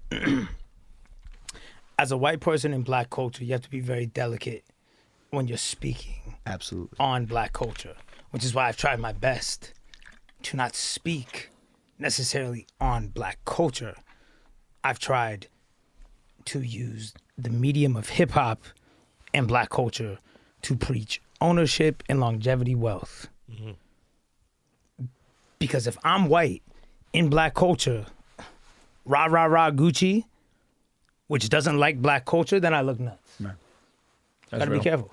As a white person in black culture, you have to be very delicate when you're speaking Absolutely. on black culture, which is why I've tried my best to not speak necessarily on black culture. I've tried to use the medium of hip hop and black culture to preach ownership and longevity wealth. Mm-hmm. Because if I'm white in black culture, rah, rah, rah, Gucci, which doesn't like black culture, then I look nuts. Right. Gotta be careful.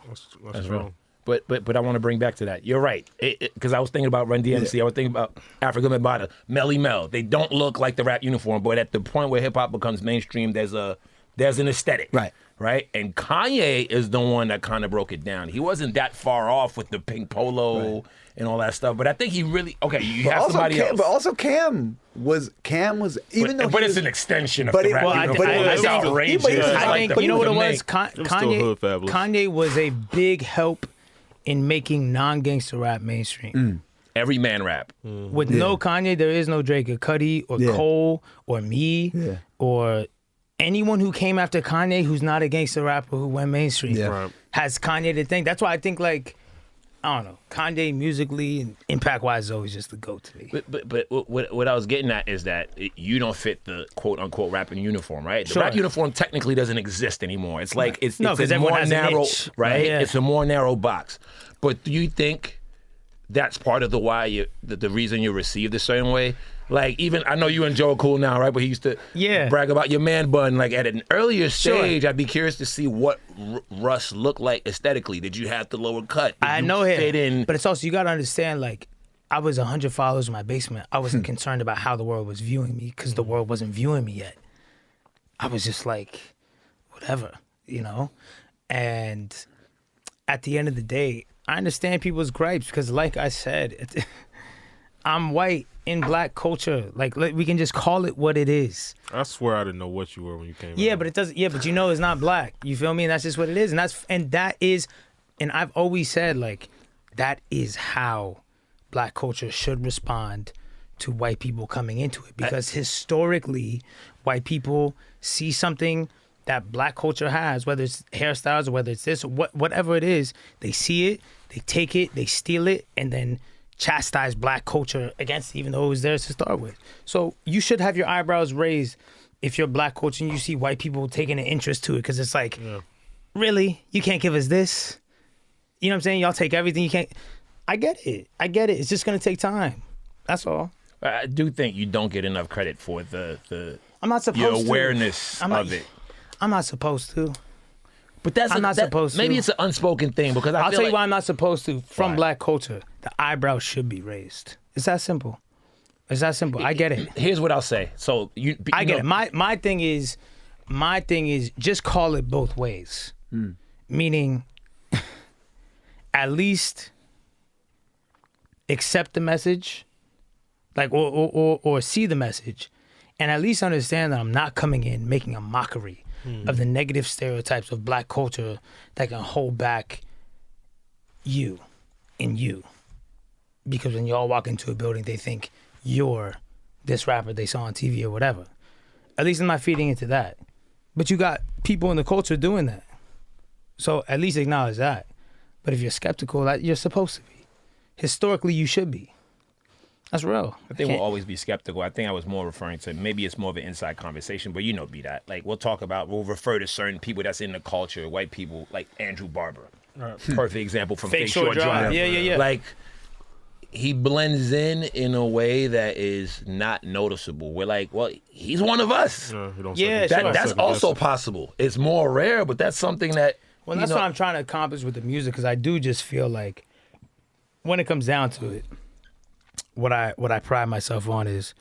That's wrong. But I want to bring back to that. You're right. Because I was thinking about Run DMC. I was thinking about Africa Bambaataa, Melly Mel. They don't look like the rap uniform, but at the point where hip hop becomes mainstream, there's an aesthetic. Right. Right? And Kanye is the one that kind of broke it down. He wasn't that far off with the pink polo and all that stuff. But I think he really you have somebody else. But also Cam was even though it's an extension of but the it- rap well, uniform. It's outrageous. I think you know what it was? still hood fabulous. Kanye was a big help in making non-gangster rap mainstream. Every man rap. With no Kanye, there is no Drake or Cudi or Cole or me or anyone who came after Kanye who's not a gangster rapper who went mainstream has Kanye to thank. That's why I think, like, I don't know, Kanye musically and impact-wise is always just the GOAT to me. But what I was getting at is that you don't fit the quote-unquote rapping uniform, right? The rap uniform technically doesn't exist anymore. It's like, it's a more narrow, right? Yeah. It's a more narrow box. But do you think that's part of the reason you received a certain way? Like, even, I know you and Joe are cool now, right? But he used to brag about your man bun. Like, at an earlier stage, I'd be curious to see what Russ looked like aesthetically. Did you have the lower cut? Did I you know fit in? But it's also, you got to understand, like, I was 100 followers in my basement. I wasn't concerned about how the world was viewing me because the world wasn't viewing me yet. I was just like, whatever, you know? And at the end of the day, I understand people's gripes because, like I said, I'm white in black culture. Like, we can just call it what it is. I swear I didn't know what you were when you came Yeah, out. but it doesn't. Yeah, but you know it's not black. You feel me? And that's just what it is. And I've always said, like, that is how black culture should respond to white people coming into it. Because historically, white people see something that black culture has, whether it's hairstyles or whether it's this or whatever it is, they see it, they take it, they steal it, and then chastise black culture against it, even though it was theirs to start with. So you should have your eyebrows raised if you're black culture and you see white people taking an interest to it, because it's like, really? You can't give us this? You know what I'm saying? Y'all take everything. You can't. I get it. It's just going to take time. That's all. I do think you don't get enough credit for the I'm not supposed your awareness of it. I'm not supposed to. But I'm not supposed to. Maybe it's an unspoken thing because I'll feel tell you like, why I'm not supposed to. From Why? black culture, the eyebrows should be raised. It's that simple. I get it. Here's what I'll say. So I get it. My thing is just call it both ways. Meaning, at least accept the message, like or see the message, and at least understand that I'm not coming in making a mockery of the negative stereotypes of black culture that can hold back you. Because when y'all walk into a building, they think you're this rapper they saw on TV or whatever. At least I'm not feeding into that. But you got people in the culture doing that. So at least acknowledge that. But if you're skeptical, you're supposed to be. Historically, you should be. That's real. I think we'll always be skeptical. I think I was more referring to, maybe it's more of an inside conversation, but be that. Like, we'll refer to certain people that's in the culture, white people, like Andrew Barber. Perfect example from Fake Short Drive. Yeah. Like, he blends in a way that is not noticeable. We're like, well, he's one of us. That's also possible. It's more rare, but that's something that... Well, that's what I'm trying to accomplish with the music, because I do just feel like when it comes down to it, what I pride myself on is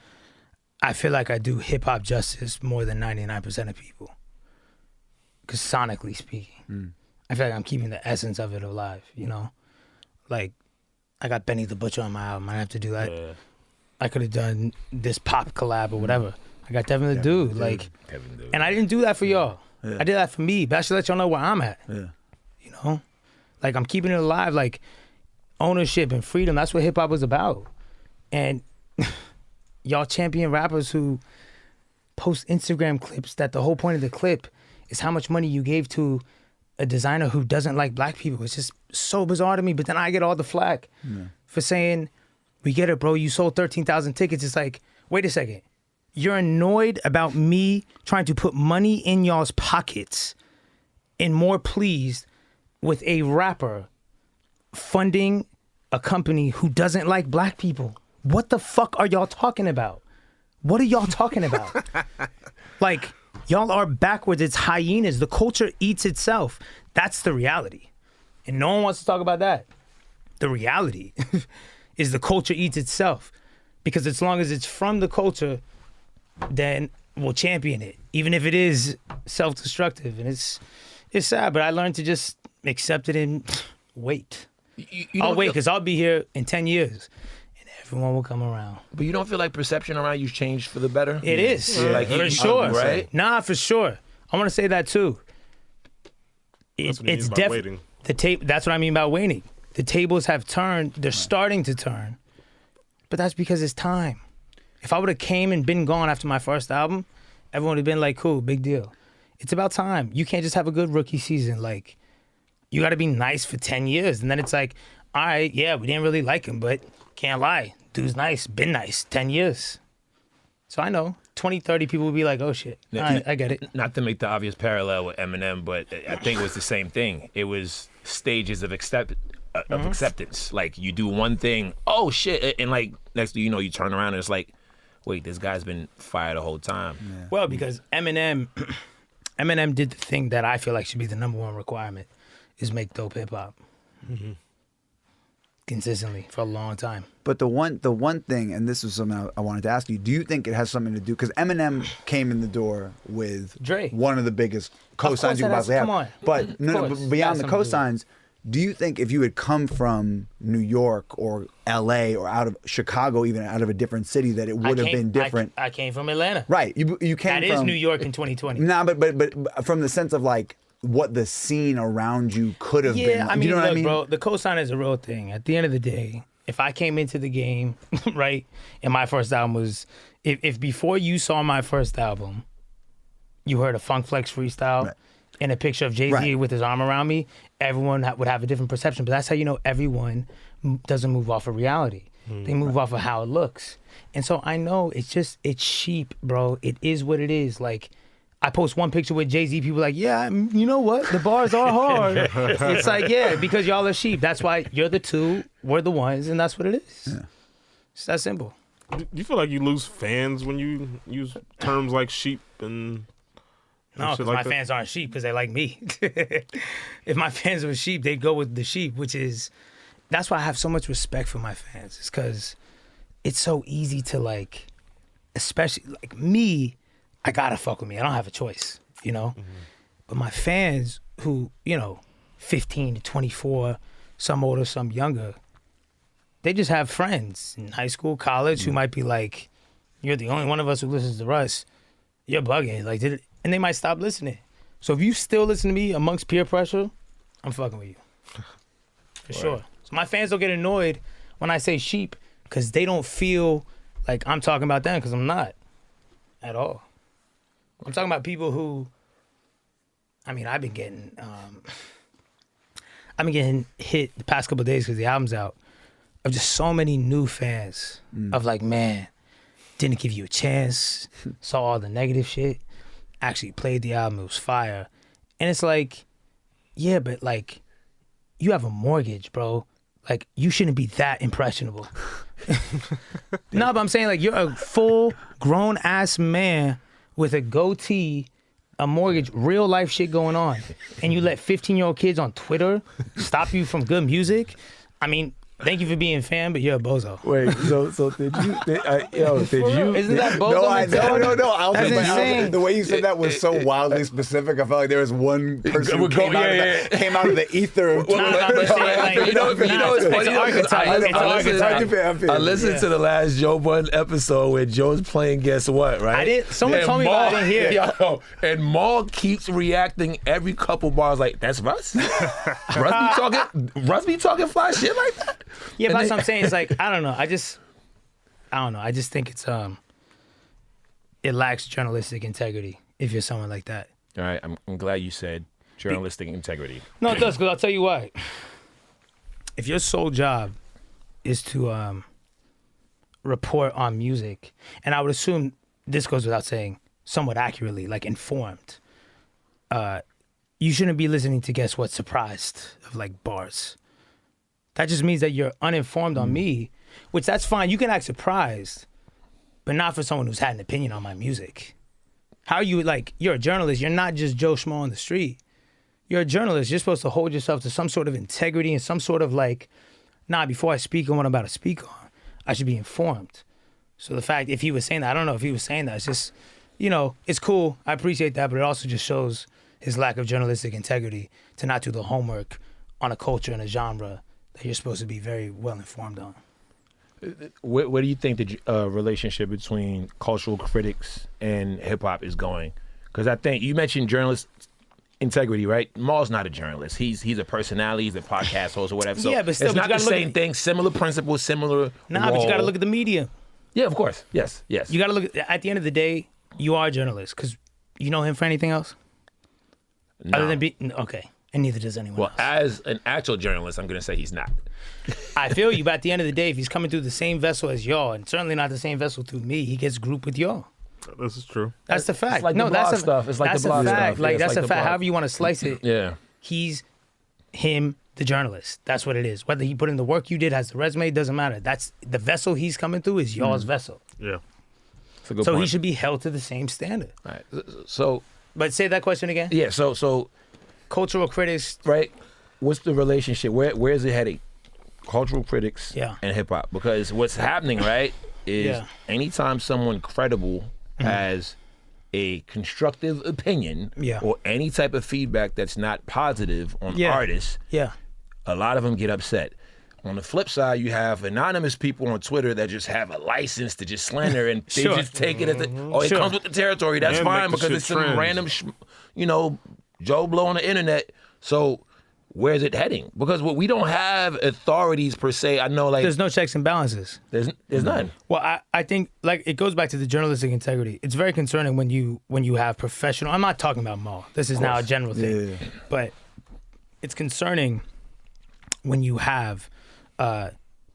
I feel like I do hip-hop justice more than 99% of people. Because sonically speaking, I feel like I'm keeping the essence of it alive, you know? Like, I got Benny the Butcher on my album. I have to do that. Yeah. I could have done this pop collab or whatever. I got Devin the Dude. Like, and I didn't do that for y'all. Yeah. I did that for me, but I should let y'all know where I'm at. Yeah. You know? Like, I'm keeping it alive. Like, ownership and freedom, that's what hip-hop was about. And y'all champion rappers who post Instagram clips that the whole point of the clip is how much money you gave to a designer who doesn't like black people. It's just so bizarre to me. But then I get all the flack for saying, we get it, bro. You sold 13,000 tickets. It's like, wait a second. You're annoyed about me trying to put money in y'all's pockets and more pleased with a rapper funding a company who doesn't like black people. What the fuck are y'all talking about? What are y'all talking about? Like, y'all are backwards. It's hyenas. The culture eats itself. That's the reality. And no one wants to talk about that. The reality is the culture eats itself. Because as long as it's from the culture, then we'll champion it. Even if it is self-destructive. And it's sad, but I learned to just accept it and wait. I'll wait, because I'll be here in 10 years. Everyone will come around. But you don't feel like perception around you changed for the better? It is. For sure. Right? Nah, for sure. I want to say that too. It's definitely the tape. That's what I mean by waning. The tables have turned. They're starting to turn. But that's because it's time. If I would have came and been gone after my first album, everyone would have been like, cool, big deal. It's about time. You can't just have a good rookie season. Like, you got to be nice for 10 years. And then it's like, all right, yeah, we didn't really like him, but can't lie. Dude's nice, been nice, 10 years. So I know 20, 30 people will be like, oh shit, all right, I get it. Not to make the obvious parallel with Eminem, but I think it was the same thing. It was stages of acceptance. Like, you do one thing, oh shit, and like next thing you know, you turn around and it's like, wait, this guy's been fired the whole time. Yeah. Well, because Eminem did the thing that I feel like should be the number one requirement, is make dope hip hop. Mm-hmm. Consistently for a long time. But the one thing, and this is something I wanted to ask you, do you think it has something to do, because Eminem came in the door with Dre, one of the biggest cosigns you could possibly have. Come on. But beyond the cosigns, do you think if you had come from New York or LA or out of Chicago, even out of a different city, that it would have been different? I came from Atlanta. Right. You came That from... is New York in 2020. Nah, but from the sense of like what the scene around you could have been. Yeah, I mean, you know look, what I mean? bro, the cosign is a real thing. At the end of the day, if I came into the game, right, and my first album was, if before you saw my first album, you heard a Funk Flex freestyle, right, and a picture of Jay-Z right, with his arm around me, everyone would have a different perception. But that's how you know everyone doesn't move off of reality. They move off of how it looks. And so I know it's cheap, bro. It is what it is. Like, I post one picture with Jay-Z, people are like, yeah, you know what? The bars are hard. It's like, yeah, because y'all are sheep. That's why you're the two, we're the ones, and that's what it is. Yeah. It's that simple. Do you feel like you lose fans when you use terms like sheep and no, because my fans aren't sheep because they like me. If my fans were sheep, they'd go with the sheep, that's why I have so much respect for my fans. It's because it's so easy to like, especially like me, I gotta fuck with me. I don't have a choice, you know? Mm-hmm. But my fans who, 15 to 24, some older, some younger, they just have friends in high school, college, who might be like, you're the only one of us who listens to Russ. You're bugging. Like, and they might stop listening. So if you still listen to me amongst peer pressure, I'm fucking with you. For sure. So my fans don't get annoyed when I say sheep because they don't feel like I'm talking about them, because I'm not at all. I'm talking about people who, I've been getting hit the past couple of days because the album's out, of just so many new fans of like, man, didn't give you a chance, saw all the negative shit, actually played the album, it was fire. And it's like, yeah, but like, you have a mortgage, bro. Like, you shouldn't be that impressionable. No, but I'm saying, like, you're a full grown ass man with a goatee, a mortgage, real life shit going on, and you let 15-year-old kids on Twitter stop you from good music. I mean, thank you for being a fan, but you're a bozo. Wait, so did you? Did you? Isn't that bozo? No. I was That's like, insane. The way you said that was so wildly specific. I felt like there was one person who came out of the ether of Twitter. It's archetype. I listened to the last Joe Budden episode where Joe's playing Guess What, right? Someone told me, but I didn't hear it. And Maul keeps reacting every couple bars like, that's Russ? Russ be talking fly shit like that? Yeah, but that's what I'm saying. It's like, I don't know. I just think it's it lacks journalistic integrity if you're someone like that. All right, I'm glad you said journalistic integrity. No, it does, because I'll tell you why. If your sole job is to report on music, and I would assume this goes without saying, somewhat accurately, like informed, you shouldn't be listening to Guess What surprised of like bars. That just means that you're uninformed on me, which that's fine. You can act surprised, but not for someone who's had an opinion on my music. How are you, like, you're a journalist. You're not just Joe Schmo on the street. You're a journalist. You're supposed to hold yourself to some sort of integrity and some sort of like, before I speak on what I'm about to speak on, I should be informed. So the fact, if he was saying that, I don't know if he was saying that. It's just, it's cool. I appreciate that, but it also just shows his lack of journalistic integrity to not do the homework on a culture and a genre that you're supposed to be very well informed on. Where do you think the relationship between cultural critics and hip hop is going? Because I think you mentioned journalists integrity, right? Maul's not a journalist. He's a personality. He's a podcast host or whatever. So Yeah, but still, it's but not you the gotta look same at- thing. Similar principles, similar. Nah, but you got to role. look at the media. Yeah, of course. Yes. You got to look at the end of the day, you are a journalist because you know him for anything else No. other than okay, and neither does anyone Well, else. as an actual journalist, I'm going to say he's not. I feel you, but at the end of the day, if he's coming through the same vessel as y'all, and certainly not the same vessel through me, he gets grouped with y'all. This is true. That's the fact. It's like no, the that's blog a stuff. It's like that's the blog a fact. stuff. Yeah, Like it's that's like a the fact. blog. However you want to slice it, Yeah. he's him, the journalist. That's what it is. Whether he put in the work you did, has the resume, it doesn't matter. That's the vessel he's coming through is y'all's vessel. Yeah. It's a good So point. he should be held to the same standard. All right. So, But say that question again. yeah. So, Cultural critics. right. What's the relationship? Where is it heading? Cultural critics Yeah. and hip hop. Because what's happening, right, is Yeah. anytime someone credible has a constructive opinion Yeah. or any type of feedback that's not positive on Yeah. artists, Yeah. a lot of them get upset. On the flip side, you have anonymous people on Twitter that just have a license to just slander and they Sure. just take it as it Sure. comes with the territory. That's And fine make the because shit it's some trend. random, Joe Blow on the internet. So where's it heading? Because we don't have authorities per se. I know, like There's no checks and balances. there's none. Well, I think like it goes back to the journalistic integrity. It's very concerning when you have professional. I'm not talking about Mo. This is now a general thing, Yeah. but it's concerning when you have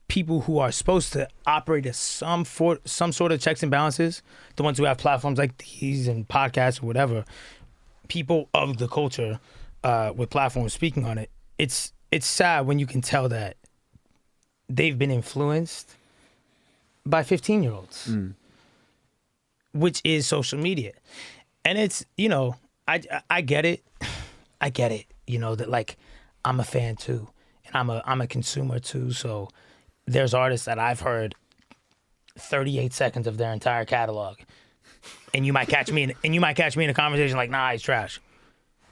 people who are supposed to operate as some sort of checks and balances. The ones who have platforms like these and podcasts or whatever. People of the culture with platforms speaking on it. It's sad when you can tell that they've been influenced by 15-year-olds, which is social media. And it's, I get it. I get it. That like I'm a fan too. And I'm a consumer too. So there's artists that I've heard 38 seconds of their entire catalog. And you might catch me in a conversation like, nah, he's trash.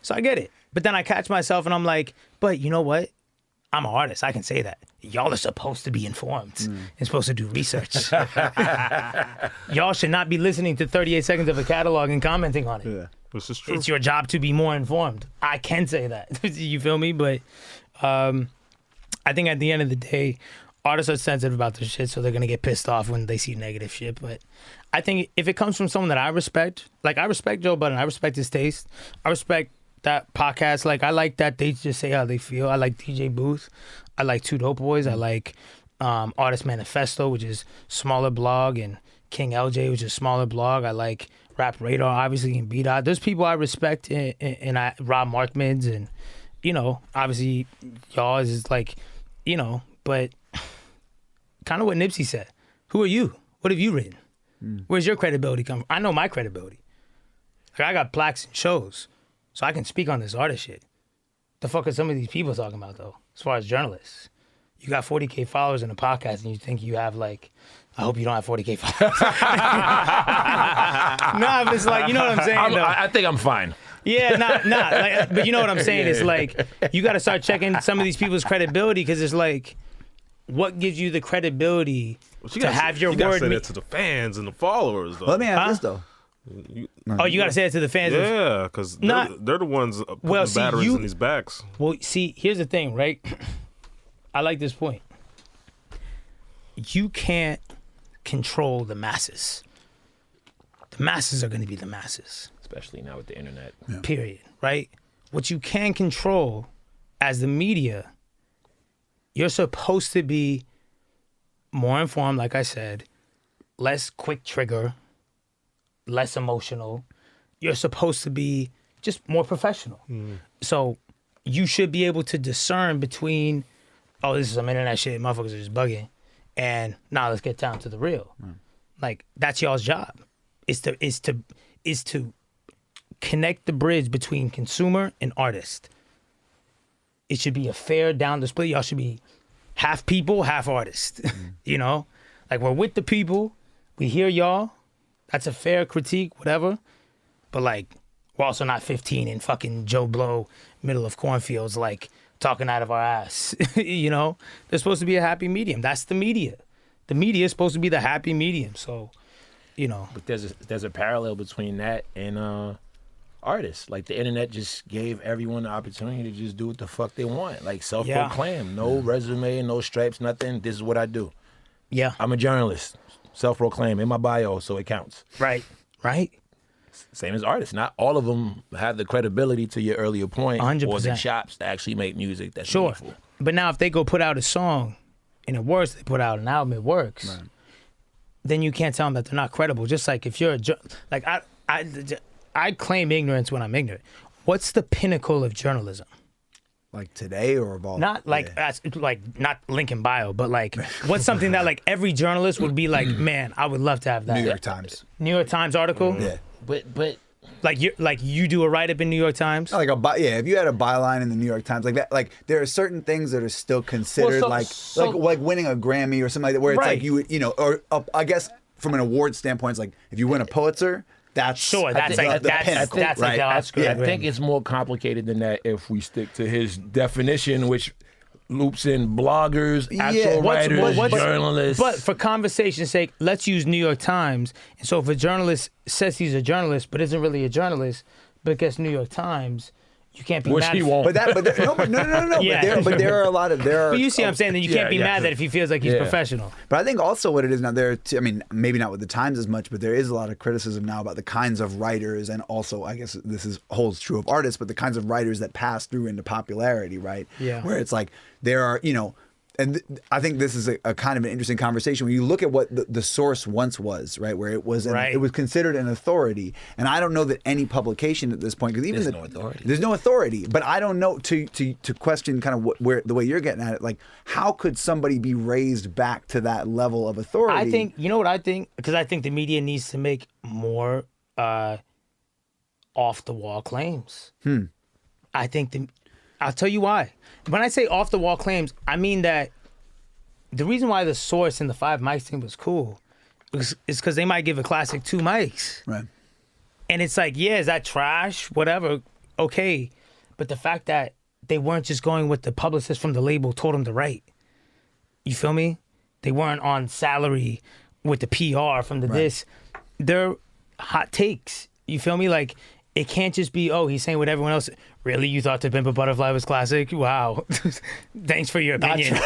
So I get it. But then I catch myself and I'm like, but you know what? I'm an artist. I can say that. Y'all are supposed to be informed and supposed to do research. Y'all should not be listening to 38 seconds of a catalog and commenting on it. Yeah. This is true. It's your job to be more informed. I can say that. You feel me? But I think at the end of the day, artists are sensitive about their shit, so they're going to get pissed off when they see negative shit. But I think if it comes from someone that I respect, like I respect Joe Budden, I respect his taste. I respect that podcast. Like I like that they just say how they feel. I like DJ Booth. I like Two Dope Boys. I like Artist Manifesto, which is smaller blog, and King LJ, which is smaller blog. I like Rap Radar, obviously, and B-Dot. There's people I respect, and I Rob Markmans, and obviously y'all is like, but kind of what Nipsey said. Who are you? What have you written? Where's your credibility come from? I know my credibility. Like I got plaques and shows, so I can speak on this artist shit. The fuck are some of these people talking about though? As far as journalists, you got 40K followers in a podcast, and you think you have like, I hope you don't have 40K followers. Nah, but it's like, you know what I'm saying? Though? I think I'm fine. Yeah, like, but you know what I'm saying? It's like you got to start checking some of these people's credibility because it's like, what gives you the credibility to have your you gotta word? say that to the fans and the followers, though. Let me ask this though. Oh, you got to say it to the fans. Yeah, because they're the ones putting Well, the see, batteries you- in these backs. Well, see, here's the thing, right? I like this point. You can't control the masses. The masses are going to be the masses. Especially now with the internet. Period. Right? What you can control as the media, you're supposed to be more informed, like I said, less quick trigger, less emotional. You're supposed to be just more professional. So you should be able to discern between, oh, this is some internet shit, motherfuckers are just bugging, and now let's get down to the real. Like that's y'all's job, is to connect the bridge between consumer and artist. It should be a fair down the split. Y'all should be half people, half artist. Like we're with the people. We hear y'all. That's a fair critique, whatever. But like, we're also not 15 and fucking Joe Blow, middle of cornfields, like talking out of our ass. There's supposed to be a happy medium. That's the media. The media is supposed to be the happy medium. So, But there's a parallel between that and artists. Like the internet just gave everyone the opportunity to just do what the fuck they want. Like self-proclaimed, no resume, no stripes, nothing. This is what I do. Yeah. I'm a journalist, self-proclaimed in my bio, so it counts. Right. Same as artists. Not all of them have the credibility, to your earlier point, 100%. or the chops to actually make music that's Sure. meaningful. But now if they go put out a song and it works, they put out an album, it works. Right. Then you can't tell them that they're not credible. Just like if you're like I claim ignorance when I'm ignorant. What's the pinnacle of journalism? Like today or of all? Not like not Lincoln Bio, but like what's something that like every journalist would be like, man, I would love to have that. New York Times. New York Times article. Yeah. But like you do a write up in New York Times. Like if you had a byline in the New York Times like that, like there are certain things that are still considered like winning a Grammy or something like that, where it's like you know, or I guess from an award standpoint, it's like if you win a Pulitzer. That's that's the pinnacle, like right? the Oscar. I think it's more complicated than that if we stick to his definition, which loops in bloggers, actual writers, journalists. But for conversation's sake, let's use New York Times. And so if a journalist says he's a journalist but isn't really a journalist, but gets New York Times, you can't be Which mad. he won't. No. Yeah. But there are a lot of But you see what I'm saying? Then you can't be mad that if he feels like he's professional. But I think also what it is now, I mean, maybe not with the Times as much, but there is a lot of criticism now about the kinds of writers, and also I guess holds true of artists, but the kinds of writers that pass through into popularity, right? Yeah. Where it's like there are, and I think this is a kind of an interesting conversation when you look at what the source once was, right? Where it was it was considered an authority, and I don't know that any publication at this point, because even there's no authority. But I don't know to question kind of where the way you're getting at it, like how could somebody be raised back to that level of authority? I think what I think, because I think the media needs to make more off the wall claims. I think I'll tell you why. When I say off the wall claims, I mean that the reason why the Source and the 5 mics thing was cool is because they might give a classic 2 mics. Right. And it's like, yeah, is that trash? Whatever. Okay. But the fact that they weren't just going with the publicist from the label told them to write. You feel me? They weren't on salary with the PR from the this. They're hot takes. You feel me? Like, it can't just be, oh, he's saying what everyone else. Really? You thought To Pimp a Butterfly was classic? Wow. Thanks for your opinion.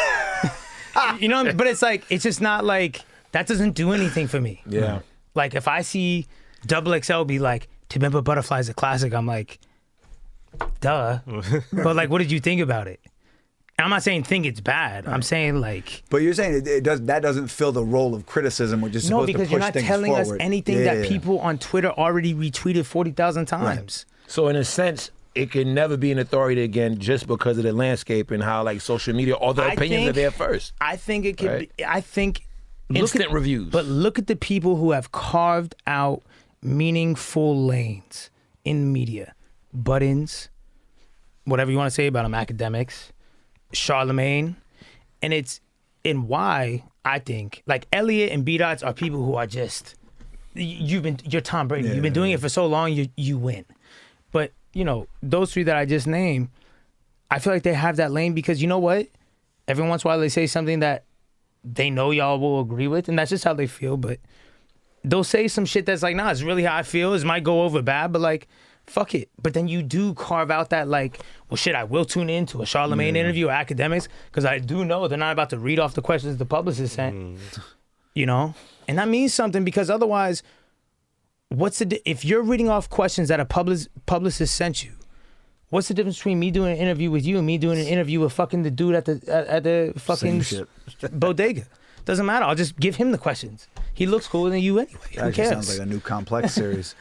You know, but it's like, it's just not like, that doesn't do anything for me. Yeah. Like, if I see XXL be like, To Pimp a Butterfly is a classic, I'm like, duh. But like, what did you think about it? And I'm not saying think it's bad. I'm saying like. But you're saying that doesn't fill the role of criticism, which is supposed to push things forward. No, because you're not telling us anything that people on Twitter already retweeted 40,000 times. Right. So in a sense, it can never be an authority again just because of the landscape and how like social media, all the opinions are there first. I think it could be. I think instant reviews. But look at the people who have carved out meaningful lanes in media. Buttons, whatever you want to say about them, academics. Charlemagne, and it's in why I think like Elliot and B-Dots are people who are just you're Tom Brady. You've been doing it for so long, you win. But those 3 that I just named, I feel like they have that lane because you know what? Every once in a while they say something that they know y'all will agree with, and that's just how they feel. But they'll say some shit that's like, nah, it's really how I feel. It might go over bad, but like. Fuck it. But then you do carve out that like, well, shit, I will tune in to a Charlemagne interview or academics because I do know they're not about to read off the questions the publicist sent, And that means something because otherwise, if you're reading off questions that a publicist sent you, what's the difference between me doing an interview with you and me doing an interview with fucking the dude at the fucking bodega? Doesn't matter. I'll just give him the questions. He looks cooler than you anyway. Who cares? Sounds like a new Complex series.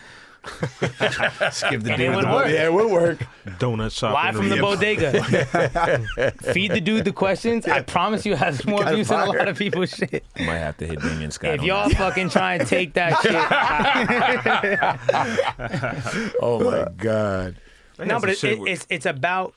Just give the And dude it would the work. Yeah, it would work. donut shop. Live from the bodega. Feed the dude the questions. I promise you it has more views than a lot of people's shit. Might have to hit Damien Scott. If y'all fucking try and take that shit. Oh my God. No, but it's about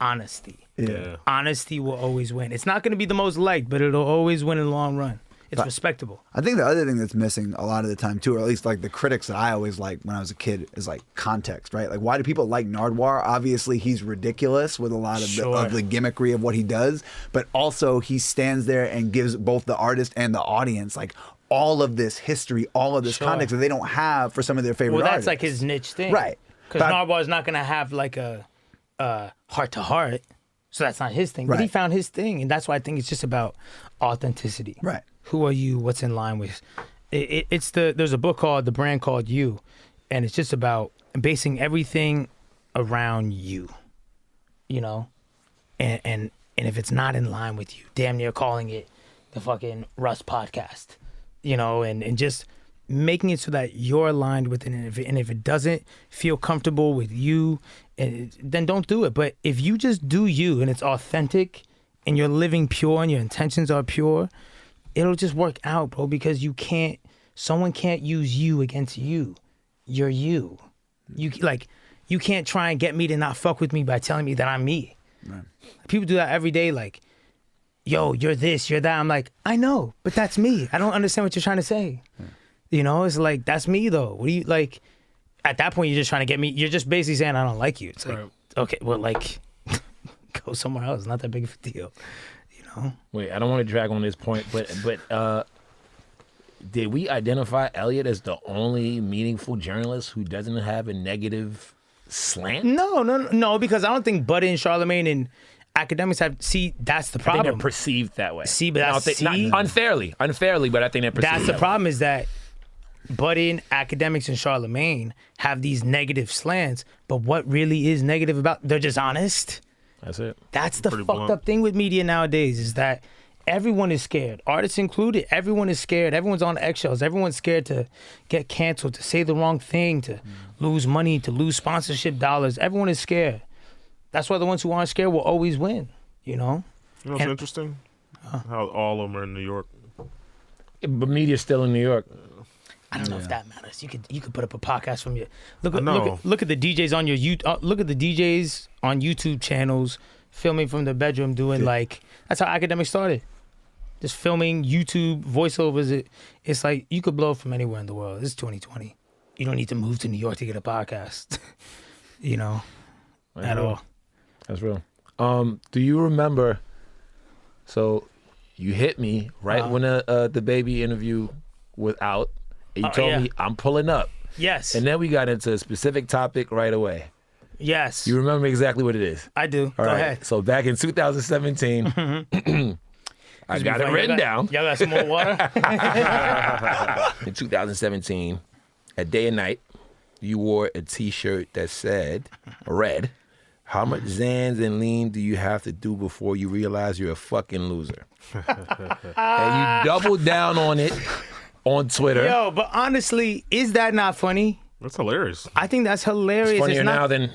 honesty. Yeah. Honesty will always win. It's not going to be the most liked, but it'll always win in the long run. It's respectable. I think the other thing that's missing a lot of the time too, or at least like the critics that I always liked when I was a kid, is like context, right? Like, why do people like Nardwuar? Obviously, he's ridiculous with a lot of the gimmickry of what he does, but also he stands there and gives both the artist and the audience like all of this history, all of this context that they don't have for some of their favorite artists. Well, that's like his niche thing. Right. Because Narwhal is not gonna have like a heart to heart, so that's not his thing. But he Right. found his thing, and that's why I think it's just about authenticity. Right. Who are you? What's in line with? There's a book called The Brand Called You, and it's just about basing everything around you. You know, and if it's not in line with you, damn near calling it the fucking Russ podcast. You know, and just making it so that you're aligned with it. And if it doesn't feel comfortable with you, then don't do it. But if you just do you and it's authentic and you're living pure and your intentions are pure, it'll just work out, bro, because someone can't use you against you. You're you. You can't try and get me to not fuck with me by telling me that I'm me. Right. People do that every day, like, yo, you're this, you're that. I'm like, I know, but that's me. I don't understand what you're trying to say. Yeah. You know, it's like, that's me though. What do you, like, at that point, you're just trying to get me, you're just basically saying I don't like you. It's like, okay, well, like, go somewhere else. Not that big of a deal, you know? Wait, I don't want to drag on this point, but did we identify Elliot as the only meaningful journalist who doesn't have a negative slant? No, because I don't think Buddy and Charlemagne and academics that's the problem. I think they're perceived that way. See, but that's not unfairly, but I think they're perceived that's the problem is that Buddy and academics and Charlemagne have these negative slants, but what really is negative about, they're just honest. That's it. That's the fucked up thing with media nowadays is that everyone is scared, artists included. Everyone is scared. Everyone's on eggshells. Everyone's scared to get canceled, to say the wrong thing, to lose money, to lose sponsorship dollars. Everyone is scared. That's why the ones who aren't scared will always win, you know? You know what's interesting? How all of them are in New York. But media's still in New York. I don't know if that matters. You could put up a podcast from your look at the DJs on your look at the DJs on YouTube channels filming from their bedroom doing like that's how academics started. Just filming YouTube voiceovers. It's like you could blow from anywhere in the world. It's 2020. You don't need to move to New York to get a podcast. You know, That's at real. all. That's real. Do you remember? So you hit me right when the baby interview was out. And you told me I'm pulling up. Yes. And then we got into a specific topic right away. Yes. You remember exactly what it is? I do. All Go right. ahead. So back in 2017, I got it written down. Y'all got some more water? In 2017, at Day and Night, you wore a T-shirt that said, read, how much Xans and lean do you have to do before you realize you're a fucking loser? And you doubled down on it on Twitter. Yo, but honestly, is that not funny? That's hilarious. I think that's hilarious. It's funnier It's not, now than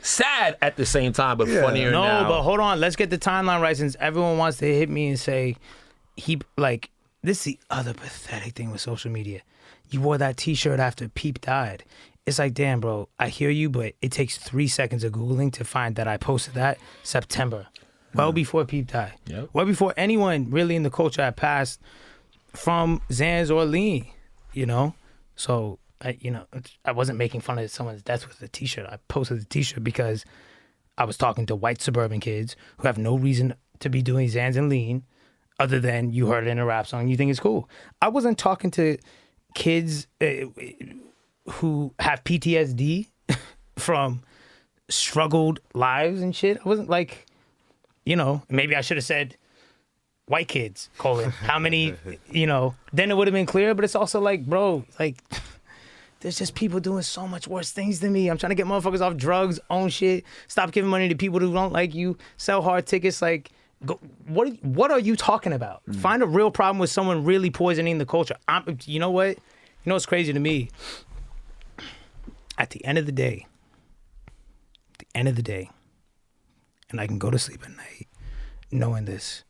sad at the same time, but funnier now. No, but hold on. Let's get the timeline right since everyone wants to hit me and say, this is the other pathetic thing with social media. You wore that T-shirt after Peep died. It's like, damn, bro, I hear you, but it takes 3 seconds of Googling to find that I posted that September, well before Peep died. Yep. Well before anyone really in the culture had passed from Xans or lean, you know? So, I wasn't making fun of someone's death with a T-shirt. I posted the T-shirt because I was talking to white suburban kids who have no reason to be doing Xans and lean other than you heard it in a rap song and you think it's cool. I wasn't talking to kids who have PTSD from struggled lives and shit. I wasn't like, maybe I should have said white kids, how many, then it would have been clear. But it's also like, bro, like, there's just people doing so much worse things than me. I'm trying to get motherfuckers off drugs, own shit, stop giving money to people who don't like you, sell hard tickets. Like, what are you talking about? Find a real problem with someone really poisoning the culture. You know what? You know what's crazy to me? At the end of the day, and I can go to sleep at night knowing this,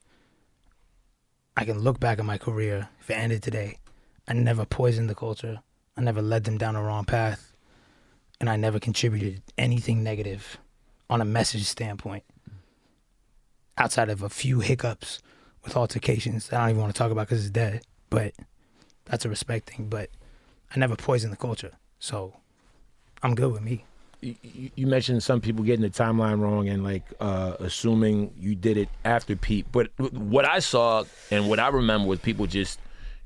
I can look back at my career, if it ended today, I never poisoned the culture. I never led them down the wrong path. And I never contributed anything negative on a message standpoint. Outside of a few hiccups with altercations that I don't even want to talk about because it's dead. But that's a respect thing. But I never poisoned the culture. So I'm good with me. You mentioned some people getting the timeline wrong and assuming you did it after Pete. But what I saw and what I remember was people just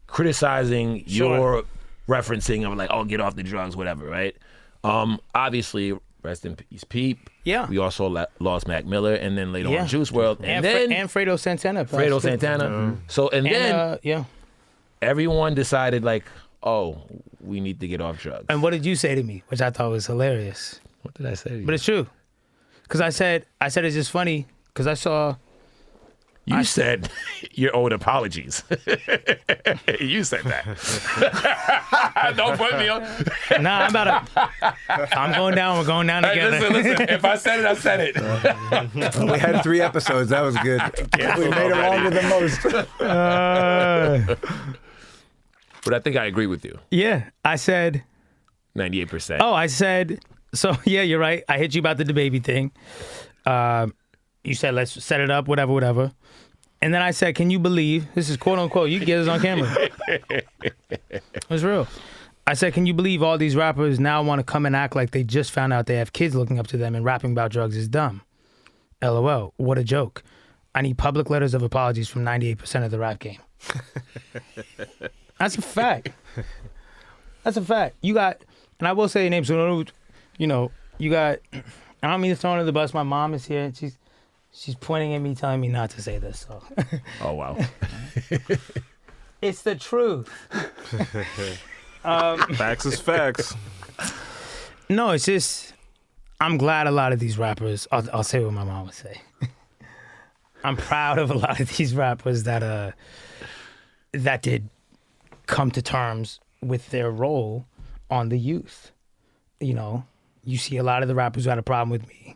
criticizing your referencing of like, oh, get off the drugs, whatever, right? Obviously, rest in peace, Peep. Yeah. We also lost Mac Miller, and then later on Juice WRLD, and then Fredo Santana. Fredo Santana. So then everyone decided like, oh, we need to get off drugs. And what did you say to me, which I thought was hilarious? What did I say to you? But it's true, because I said it's just funny because I saw. You said you're owed apologies. You said that. Don't put me on. Nah, I'm going down. We're going down together. Hey, listen. If I said it, I said it. We had 3 episodes. That was good. We made it longer than most. But I think I agree with you. Yeah, I said 98%. Oh, I said so. Yeah, you're right. I hit you about the baby thing. You said let's set it up, whatever. And then I said, can you believe, this is quote unquote, you can get this on camera. It's real. I said, can you believe all these rappers now want to come and act like they just found out they have kids looking up to them and rapping about drugs is dumb? LOL. What a joke. I need public letters of apologies from 98% of the rap game. That's a fact. That's a fact. You got, and I will say your name, so you know, you got, I don't mean to throw under the bus. My mom is here. She's pointing at me, telling me not to say this. So. Oh, wow. It's the truth. Facts is facts. No, it's just, I'm glad a lot of these rappers, I'll say what my mom would say. I'm proud of a lot of these rappers that did come to terms with their role on the youth. You know, you see a lot of the rappers who had a problem with me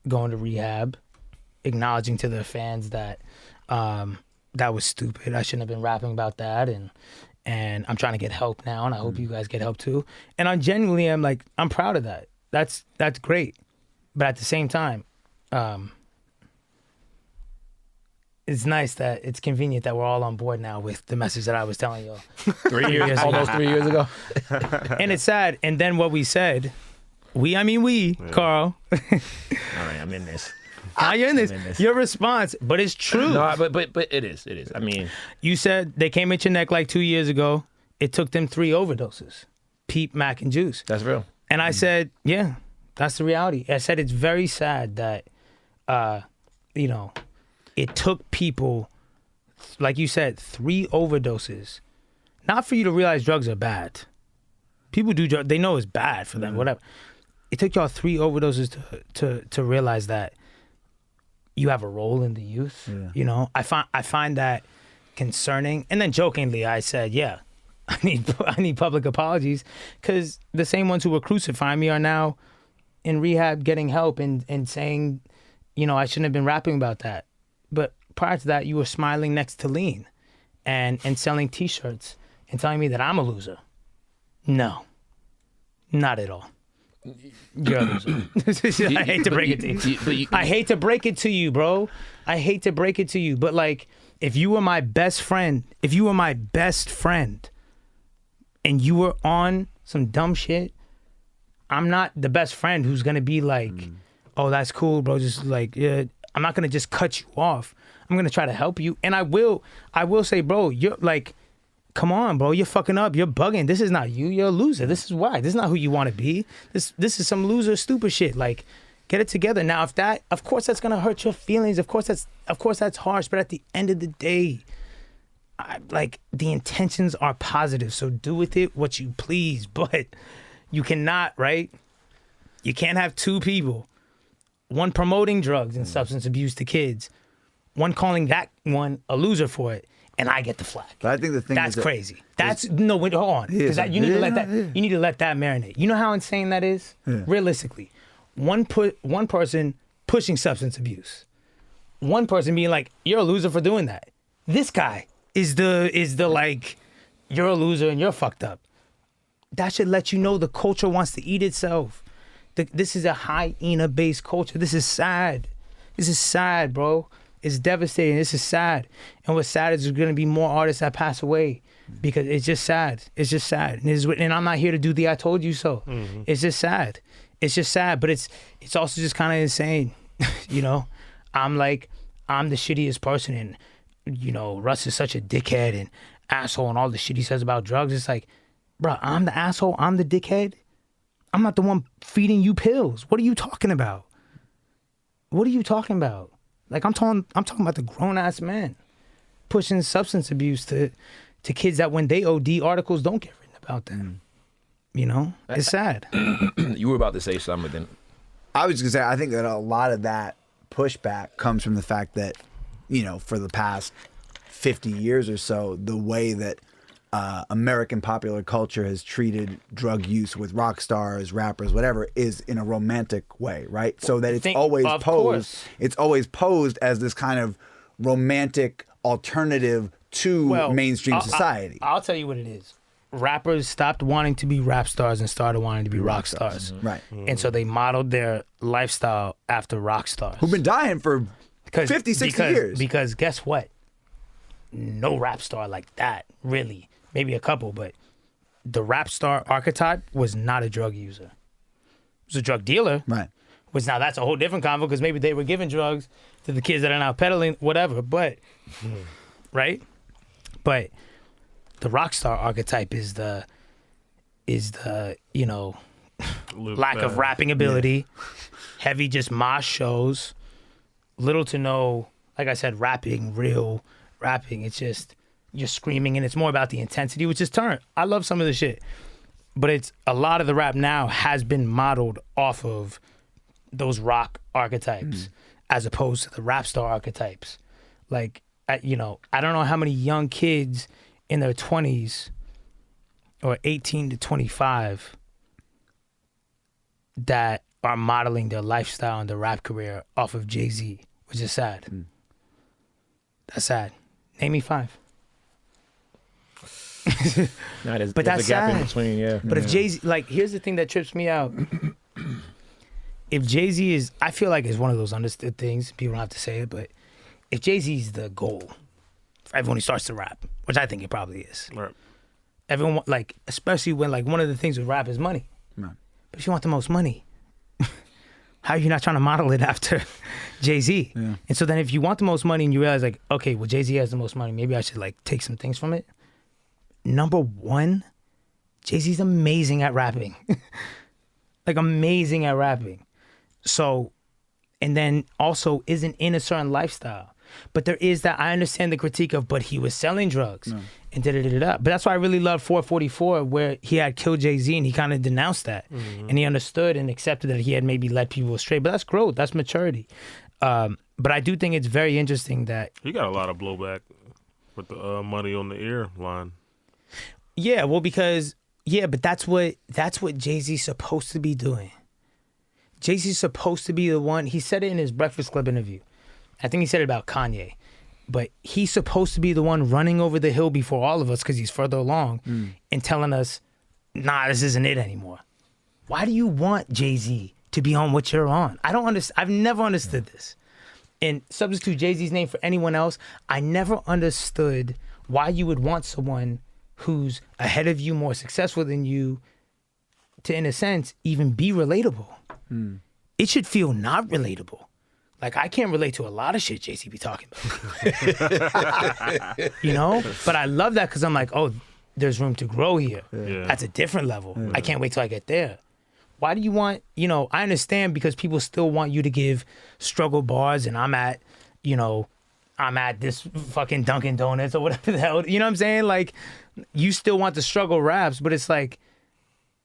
going to rehab, acknowledging to their fans that that was stupid. I shouldn't have been rapping about that, and I'm trying to get help now, and I hope you guys get help too. And I genuinely am like, I'm proud of that. That's great. But at the same time, it's nice that it's convenient that we're all on board now with the message that I was telling you 3 years, almost 3 years ago. And it's sad. And then what we said, Carl. All right, I'm in this. You're in this. Your response, but it's true. No, but it is. I mean, you said they came at your neck like 2 years ago. It took them 3 overdoses, Peep, Mac, and Juice. That's real. And I said, yeah, that's the reality. I said it's very sad that, you know, it took people, like you said, 3 overdoses, not for you to realize drugs are bad. People do drugs, they know it's bad for them, whatever. It took y'all 3 overdoses to realize that you have a role in the youth. Yeah. You know, I find that concerning. And then jokingly, I said, yeah, I need public apologies, because the same ones who were crucifying me are now in rehab getting help and saying, you know, I shouldn't have been rapping about that. But prior to that, you were smiling next to Lean and selling T-shirts and telling me that I'm a loser. No, not at all. You're a loser. I hate to break it to you. I hate to break it to you, bro. I hate to break it to you. But like, if you were my best friend, and you were on some dumb shit, I'm not the best friend who's gonna be like, oh, that's cool, bro. Just like, yeah. I'm not gonna just cut you off. I'm gonna try to help you. And I will say, bro, you're like, come on, bro, you're fucking up. You're bugging. This is not you. You're a loser. This is why. This is not who you want to be. This is some loser, stupid shit. Like, get it together. Now, of course, that's gonna hurt your feelings. Of course, that's harsh. But at the end of the day, like, the intentions are positive. So do with it what you please. But you cannot, right? You can't have 2 people, one promoting drugs and substance abuse to kids, one calling that one a loser for it, and I get the flag. But I think the thing that's is crazy. No, wait, hold on, because you need to let that. You need to let that marinate. You know how insane that is. Yeah. Realistically, one person pushing substance abuse, one person being like, "You're a loser for doing that." This guy is the like, "You're a loser and you're fucked up." That should let you know the culture wants to eat itself. This is a hyena-based culture. This is sad. This is sad, bro. It's devastating. This is sad. And what's sad is there's going to be more artists that pass away, because it's just sad. It's just sad. And I'm not here to do the I told you so. Mm-hmm. It's just sad. It's just sad. But it's also just kind of insane. You know, I'm the shittiest person, and, you know, Russ is such a dickhead and asshole and all the shit he says about drugs. It's like, bro, I'm the asshole. I'm the dickhead. I'm not the one feeding you pills. What are you talking about? What are you talking about? Like I'm talking about the grown ass men pushing substance abuse to kids that when they OD, articles don't get written about them. You know, it's sad. You were about to say something, then I was gonna say, I think that a lot of that pushback comes from the fact that, you know, for the past 50 years or so, the way that American popular culture has treated drug use with rock stars, rappers, whatever, is in a romantic way, right? So that it's always posed as this kind of romantic alternative to mainstream society. I'll tell you what it is. Rappers stopped wanting to be rap stars and started wanting to be rock stars. Right. And so they modeled their lifestyle after rock stars. Who've been dying for 50, 60 years. Because guess what? No rap star like that, really. Maybe a couple, but the rap star archetype was not a drug user. It was a drug dealer. Right. Which now that's a whole different convo because maybe they were giving drugs to the kids that are now peddling, whatever. But, right? But the rock star archetype is the you know, lack of rapping ability, heavy just mosh shows, little to no, like I said, real rapping. It's just you're screaming, and it's more about the intensity, which is turn. I love some of the shit, but it's a lot of the rap now has been modeled off of those rock archetypes as opposed to the rap star archetypes. Like, you know, I don't know how many young kids in their 20s or 18 to 25 that are modeling their lifestyle and their rap career off of Jay-Z, which is sad. That's sad. Name me 5. there's But that's a gap sad. in between, yeah. But if Jay-Z, like, here's the thing that trips me out. If Jay-Z is, I feel like it's one of those understood things. People don't have to say it, but if Jay-Z is the goal for everyone who starts to rap, which I think it probably is. Right. Everyone, like, especially when, like, one of the things with rap is money. Right. But if you want the most money, how are you not trying to model it after Jay-Z? Yeah. And so then if you want the most money and you realize, like, okay, well, Jay-Z has the most money, maybe I should, like, take some things from it. Number one, Jay-Z's amazing at rapping. Like, amazing at rapping. So, and then also isn't in a certain lifestyle. But there is that, I understand the critique of, but he was selling drugs and da-da-da-da-da. But that's why I really love 444, where he had killed Jay-Z and he kind of denounced that. And he understood and accepted that he had maybe led people astray. But that's growth, that's maturity. But I do think it's very interesting that... He got a lot of blowback with the money on the ear line. Yeah, well, because... Yeah, but that's what Jay-Z's supposed to be doing. Jay-Z's supposed to be the one. He said it in his Breakfast Club interview. I think he said it about Kanye. But he's supposed to be the one running over the hill before all of us because he's further along and telling us, nah, this isn't it anymore. Why do you want Jay-Z to be on what you're on? I don't understand. I've never understood this. And substitute Jay-Z's name for anyone else, I never understood why you would want someone who's ahead of you, more successful than you, to, in a sense, even be relatable. It should feel not relatable. Like, I can't relate to a lot of shit Jay-Z be talking about. You know? But I love that because I'm like, oh, there's room to grow here. Yeah. That's a different level. I can't wait till I get there. Why do you want, you know, I understand because people still want you to give struggle bars and I'm at this fucking Dunkin' Donuts or whatever the hell, you know what I'm saying? Like, you still want the struggle raps, but it's like,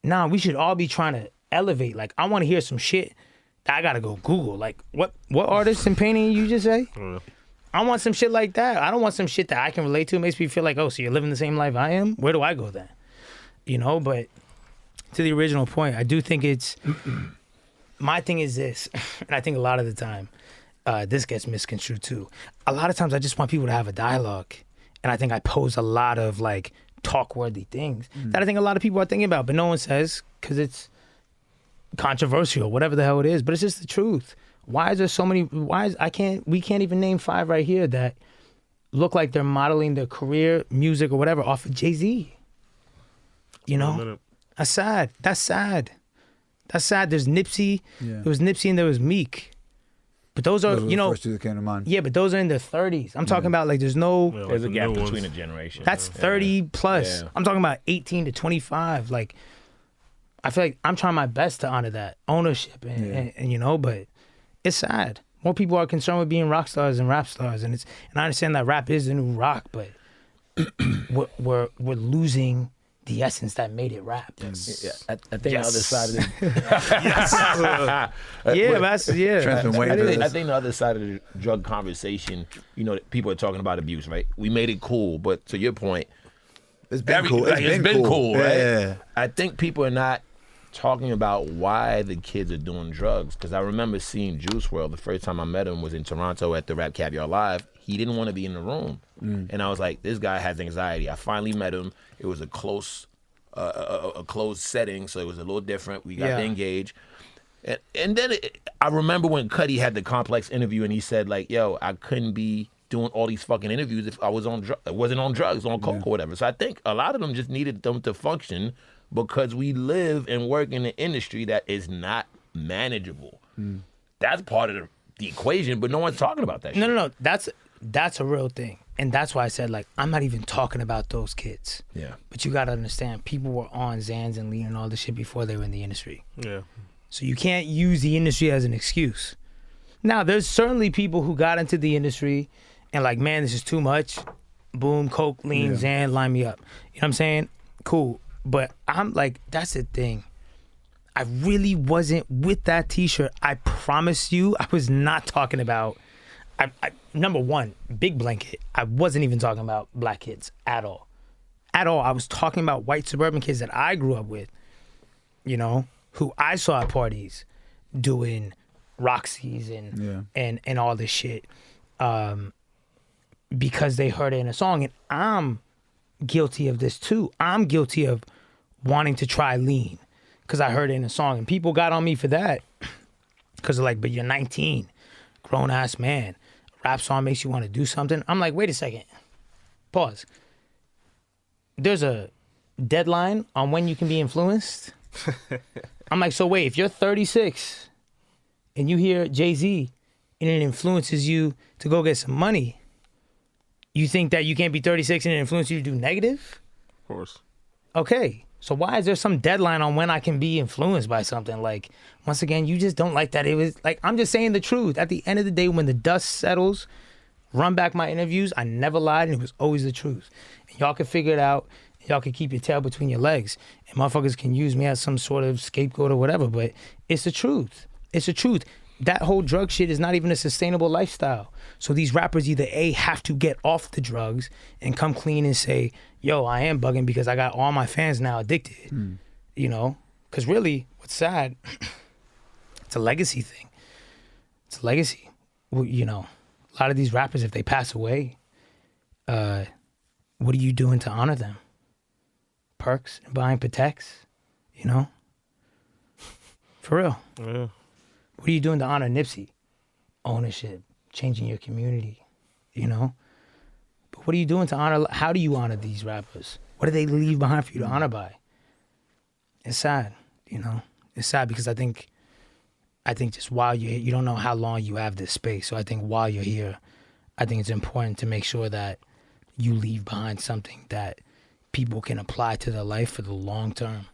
nah, we should all be trying to elevate. Like, I want to hear some shit that I gotta go Google. Like, what artist and painting you just say? I want some shit like that. I don't want some shit that I can relate to. It makes me feel like, oh, so you're living the same life I am? Where do I go then? You know, but to the original point, I do think it's, my thing is this, and I think a lot of the time, this gets misconstrued too. A lot of times I just want people to have a dialogue. And I think I pose a lot of like talk-worthy things that I think a lot of people are thinking about, but no one says because it's controversial, whatever the hell it is. But it's just the truth. Why is there so many? We can't even name 5 right here that look like they're modeling their career, music, or whatever off of Jay-Z. You know, that's sad. That's sad. That's sad. There's Nipsey. Yeah. There was Nipsey and there was Meek. But those are, you know, first two that came to mind. Yeah, but those are in their 30s. I'm talking about like there's a gap between a generation. That's 30 plus. I'm talking about 18 to 25. Like, I feel like I'm trying my best to honor that ownership and you know, but it's sad. More people are concerned with being rock stars and rap stars, and I understand that rap is the new rock, but we're losing the essence that made it rap. Yes. Yeah, I think the other side of the I think the other side of the drug conversation, you know, people are talking about abuse, right? We made it cool, but to your point, it's been cool. It's been cool, right? Yeah. I think people are not talking about why the kids are doing drugs, because I remember seeing Juice WRLD the first time I met him was in Toronto at the Rap Caviar Live. He didn't want to be in the room, and I was like, this guy has anxiety. I finally met him. It was a closed setting, so it was a little different. We got to engage, and then I remember when Cudi had the Complex interview, and he said like, "Yo, I couldn't be doing all these fucking interviews if I was wasn't on drugs, on coke or whatever." So I think a lot of them just needed them to function, because we live and work in an industry that is not manageable. That's part of the equation, but no one's talking about that shit. No. That's a real thing. And that's why I said, like, I'm not even talking about those kids. Yeah. But you got to understand, people were on Xans and lean and all this shit before they were in the industry. Yeah. So you can't use the industry as an excuse. Now, there's certainly people who got into the industry and like, man, this is too much. Boom, coke, lean, Xan, line me up. You know what I'm saying? Cool. But I'm like, that's the thing. I really wasn't with that t-shirt. I promise you, I was not talking about, number one, big blanket. I wasn't even talking about black kids at all. At all. I was talking about white suburban kids that I grew up with, you know, who I saw at parties doing Roxy's and all this shit because they heard it in a song. And I'm guilty of this too. I'm guilty of wanting to try lean because I heard it in a song. And people got on me for that because they're like, but you're 19, grown-ass man. Rap song makes you want to do something. I'm like, wait a second. Pause. There's a deadline on when you can be influenced. I'm like, so wait, if you're 36 and you hear Jay-Z and it influences you to go get some money, you think that you can't be 36 and it influences you to do negative? Of course. Okay. So why is there some deadline on when I can be influenced by something? Like, once again, you just don't like that. It was like, I'm just saying the truth. At the end of the day, when the dust settles, run back my interviews. I never lied, and it was always the truth. And y'all can figure it out. Y'all can keep your tail between your legs. And motherfuckers can use me as some sort of scapegoat or whatever, but it's the truth. It's the truth. That whole drug shit is not even a sustainable lifestyle. So these rappers either A, have to get off the drugs and come clean and say, yo, I am bugging because I got all my fans now addicted. You know? Because really, what's sad, it's a legacy thing. It's a legacy. You know, a lot of these rappers, if they pass away, what are you doing to honor them? Perks and buying Pateks? You know? For real. Yeah. What are you doing to honor Nipsey? Ownership, changing your community, you know? But what are you doing to honor, how do you honor these rappers? What do they leave behind for you to honor by? It's sad, you know? It's sad because I think just while you're here, you don't know how long you have this space. So I think while you're here, I think it's important to make sure that you leave behind something that people can apply to their life for the long term.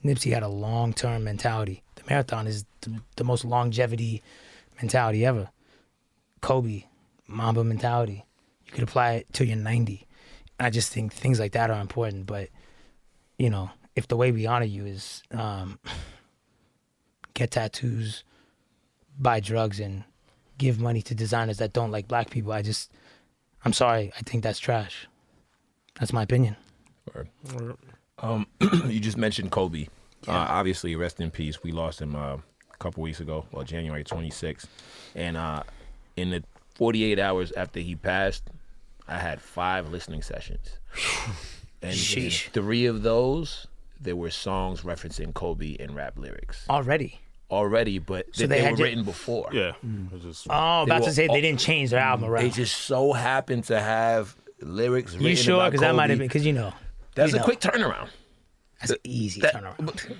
Nipsey had a long-term mentality. The marathon is the most longevity mentality ever. Kobe, Mamba mentality. You could apply it till you're 90. I just think things like that are important. But, you know, if the way we honor you is get tattoos, buy drugs, and give money to designers that don't like black people, I'm sorry. I think that's trash. That's my opinion. Word. You just mentioned Kobe. Obviously, rest in peace. We lost him a couple weeks ago, well, January 26th. And in the 48 hours after he passed, I had 5 listening sessions. And in 3 of those, there were songs referencing Kobe in rap lyrics. Already, but so they were written before. Yeah. About to say they didn't change their album around. They just so happened to have lyrics written You sure? about Because that Kobe. might have been, because you know. That's a quick turnaround. That's an easy turnaround.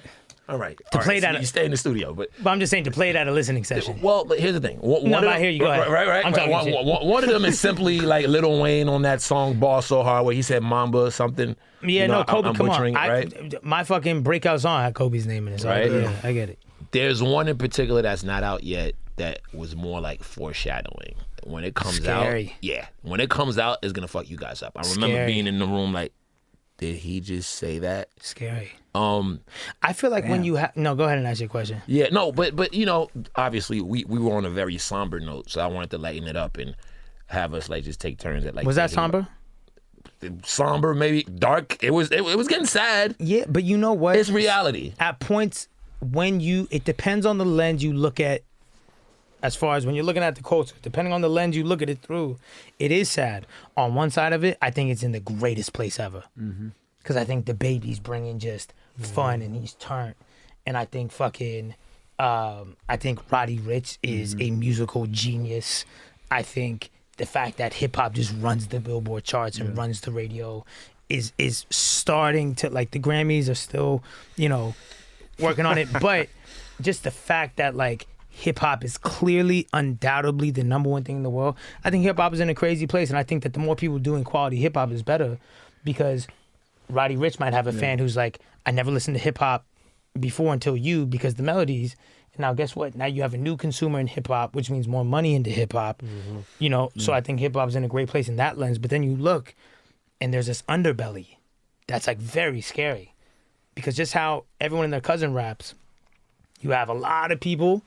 All right. play that- you stay in the studio, but I'm just saying to play it at a listening session. well, but here's the thing. I hear you. Go ahead. Right. I'm talking shit. One of them is simply like Lil Wayne on that song "Ball So Hard" where he said Mamba or something. Yeah, You know, no, Kobe, I'm come on. butchering it, right? My fucking breakout song had Kobe's name in it. So Right. Yeah, I get it. There's one in particular that's not out yet that was more like foreshadowing. When it comes Scary. out, when it comes out, it's gonna fuck you guys up. I remember Scary. being in the room like, did he just say that? Scary. Um, I feel like when you have no, go ahead and ask your question. yeah, no, but you know, obviously we were on a very somber note, so I wanted to lighten it up and have us like just take turns at like. Was that thinking somber? about- Somber, maybe dark. It was getting sad. Yeah, but you know what? It's reality. At points when it depends on the lens you look at. As far as when you're looking at the culture, depending on the lens you look at it through, it is sad. On one side of it, I think it's in the greatest place ever. Because I think the baby's bringing just fun and he's turned. And I think I think Roddy Ricch is a musical genius. I think the fact that hip hop just runs the Billboard charts and runs the radio is starting to, like, the Grammys are still, working on it. But just the fact that, like, hip hop is clearly, undoubtedly the number one thing in the world. I think hip hop is in a crazy place, and I think that the more people doing quality hip hop is better, because Roddy Ricch might have a fan who's like, I never listened to hip hop before until you, because the melodies. And now guess what? Now you have a new consumer in hip hop, which means more money into hip hop. So I think hip hop's in a great place in that lens. But then you look, and there's this underbelly that's like very scary, because just how everyone and their cousin raps, you have a lot of people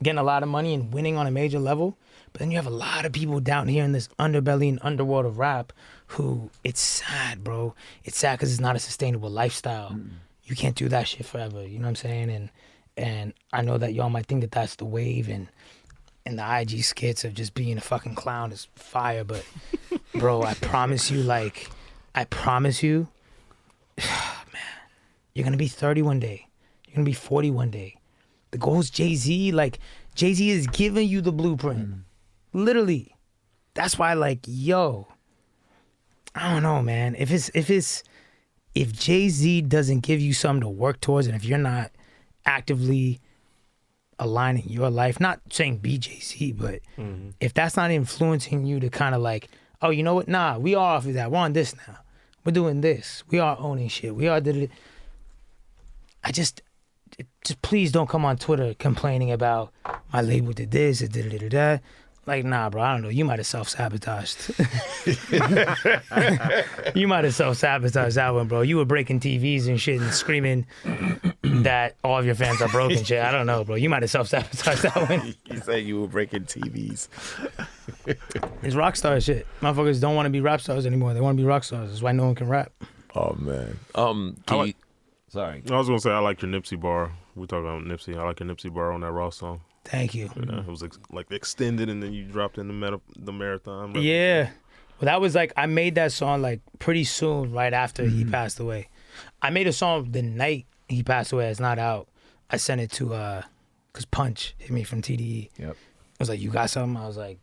getting a lot of money and winning on a major level, but then you have a lot of people down here in this underbelly and underworld of rap who, it's sad, bro. It's sad because it's not a sustainable lifestyle. You can't do that shit forever, you know what I'm saying? And I know that y'all might think that that's the wave, and the IG skits of just being a fucking clown is fire, but bro, I promise you, man, you're gonna be 30 one day. You're gonna be 40 one day. The goal is Jay-Z. Like, Jay-Z is giving you the blueprint. Literally. That's why, like, yo, I don't know, man. If Jay-Z doesn't give you something to work towards, and if you're not actively aligning your life, not saying be Jay-Z, but if that's not influencing you to kind of like, oh, you know what? Nah, we are off of that. We're on this now. We're doing this. We are owning shit. We are just please don't come on Twitter complaining about my label did this, it did that. Like, nah, bro, I don't know. You might have self-sabotaged. You might have self-sabotaged that one, bro. You were breaking TVs and shit and screaming that all of your fans are broken shit. I don't know, bro. You might have self-sabotaged that one. You say you were breaking TVs. It's rock star shit. Motherfuckers don't want to be rap stars anymore. They want to be rock stars. That's why no one can rap. Oh man. Sorry. I was gonna say I like your Nipsey bar. We talking about Nipsey. I like your Nipsey bar on that Raw song. Thank you. Yeah, it was like extended, and then you dropped in the marathon. Yeah. Well, that was like, I made that song like pretty soon, right after he passed away. I made a song the night he passed away. It's not out. I sent it to, because Punch hit me from TDE. Yep. I was like, you got something? I was like,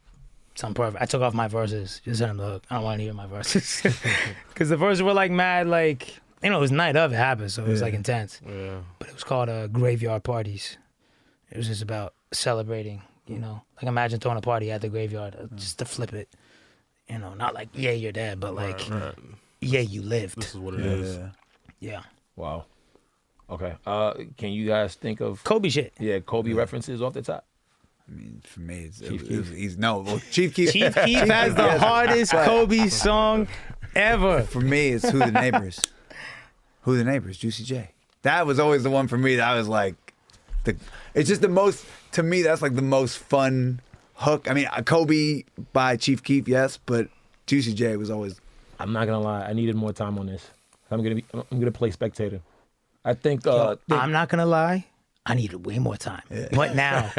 something perfect. I took off my verses. Just sent him the hook. I don't want to hear my verses. Because the verses were like mad, like, it was night of it happened, so it was like intense. Yeah. But it was called Graveyard Parties. It was just about celebrating, like imagine throwing a party at the graveyard, just to flip it, not like, yeah, you're dead, but like, yeah, you lived. This is what it is. Yeah. Wow. Okay. Can you guys think of Kobe shit. Yeah, Kobe references off the top. I mean, for me, Chief Keef. Chief Keef. Chief Keef has the hardest Kobe song ever. For me, it's Who the Neighbors. Who the Neighbors, Juicy J. That was always the one for me that I was like, it's just the most, to me, that's like the most fun hook. I mean, Kobe by Chief Keef, yes, but Juicy J was always. I'm not gonna lie, I needed more time on this. I'm gonna play spectator. I think I'm not gonna lie, I needed way more time. Yeah. But now,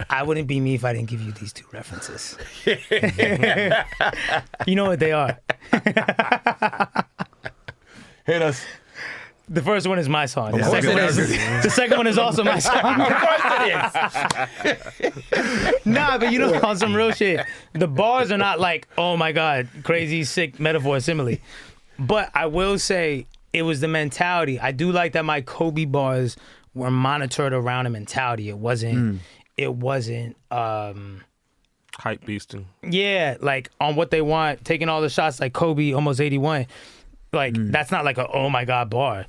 I wouldn't be me if I didn't give you these two references. You know what they are. Hit us. The first one is my song. The second one is also my song. Of course it is. Nah, but on some real shit. The bars are not like, oh my God, crazy, sick metaphor, simile. But I will say it was the mentality. I do like that my Kobe bars were monitored around a mentality. It wasn't. It wasn't. Hype beasting. Yeah, like on what they want, taking all the shots like Kobe, almost 81. Like that's not like a oh my god bar,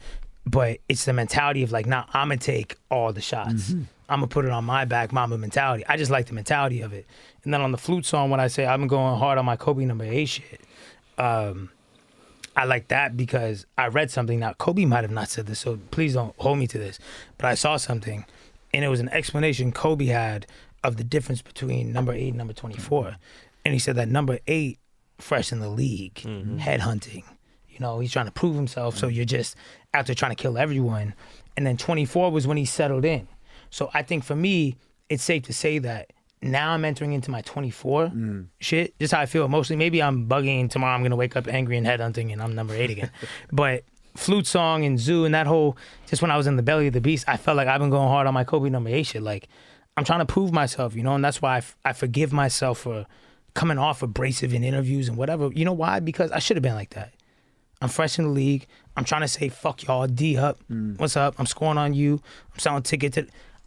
but it's the mentality of like, nah, I'm gonna take all the shots. I'm gonna put it on my back, mama mentality. I just like the mentality of it. And then on the flute song, when I say I've been going hard on my Kobe number 8 shit, I like that because I read something. Now Kobe might have not said this, so please don't hold me to this. But I saw something, and it was an explanation Kobe had of the difference between number 8 and number 24. And he said that number 8, fresh in the league, headhunting. You know, he's trying to prove himself, so you're just out there trying to kill everyone. And then 24 was when he settled in. So I think for me, it's safe to say that now I'm entering into my 24 shit. Just how I feel emotionally. Maybe I'm bugging tomorrow. I'm going to wake up angry and headhunting and I'm number 8 again. But flute song and Zoo and that whole, just when I was in the belly of the beast, I felt like I've been going hard on my Kobe number 8 shit. Like, I'm trying to prove myself, you know, and that's why I forgive myself for coming off abrasive in interviews and whatever. You know why? Because I should have been like that. I'm fresh in the league. I'm trying to say, fuck y'all, D-Hup, what's up? I'm scoring on you. I'm selling tickets.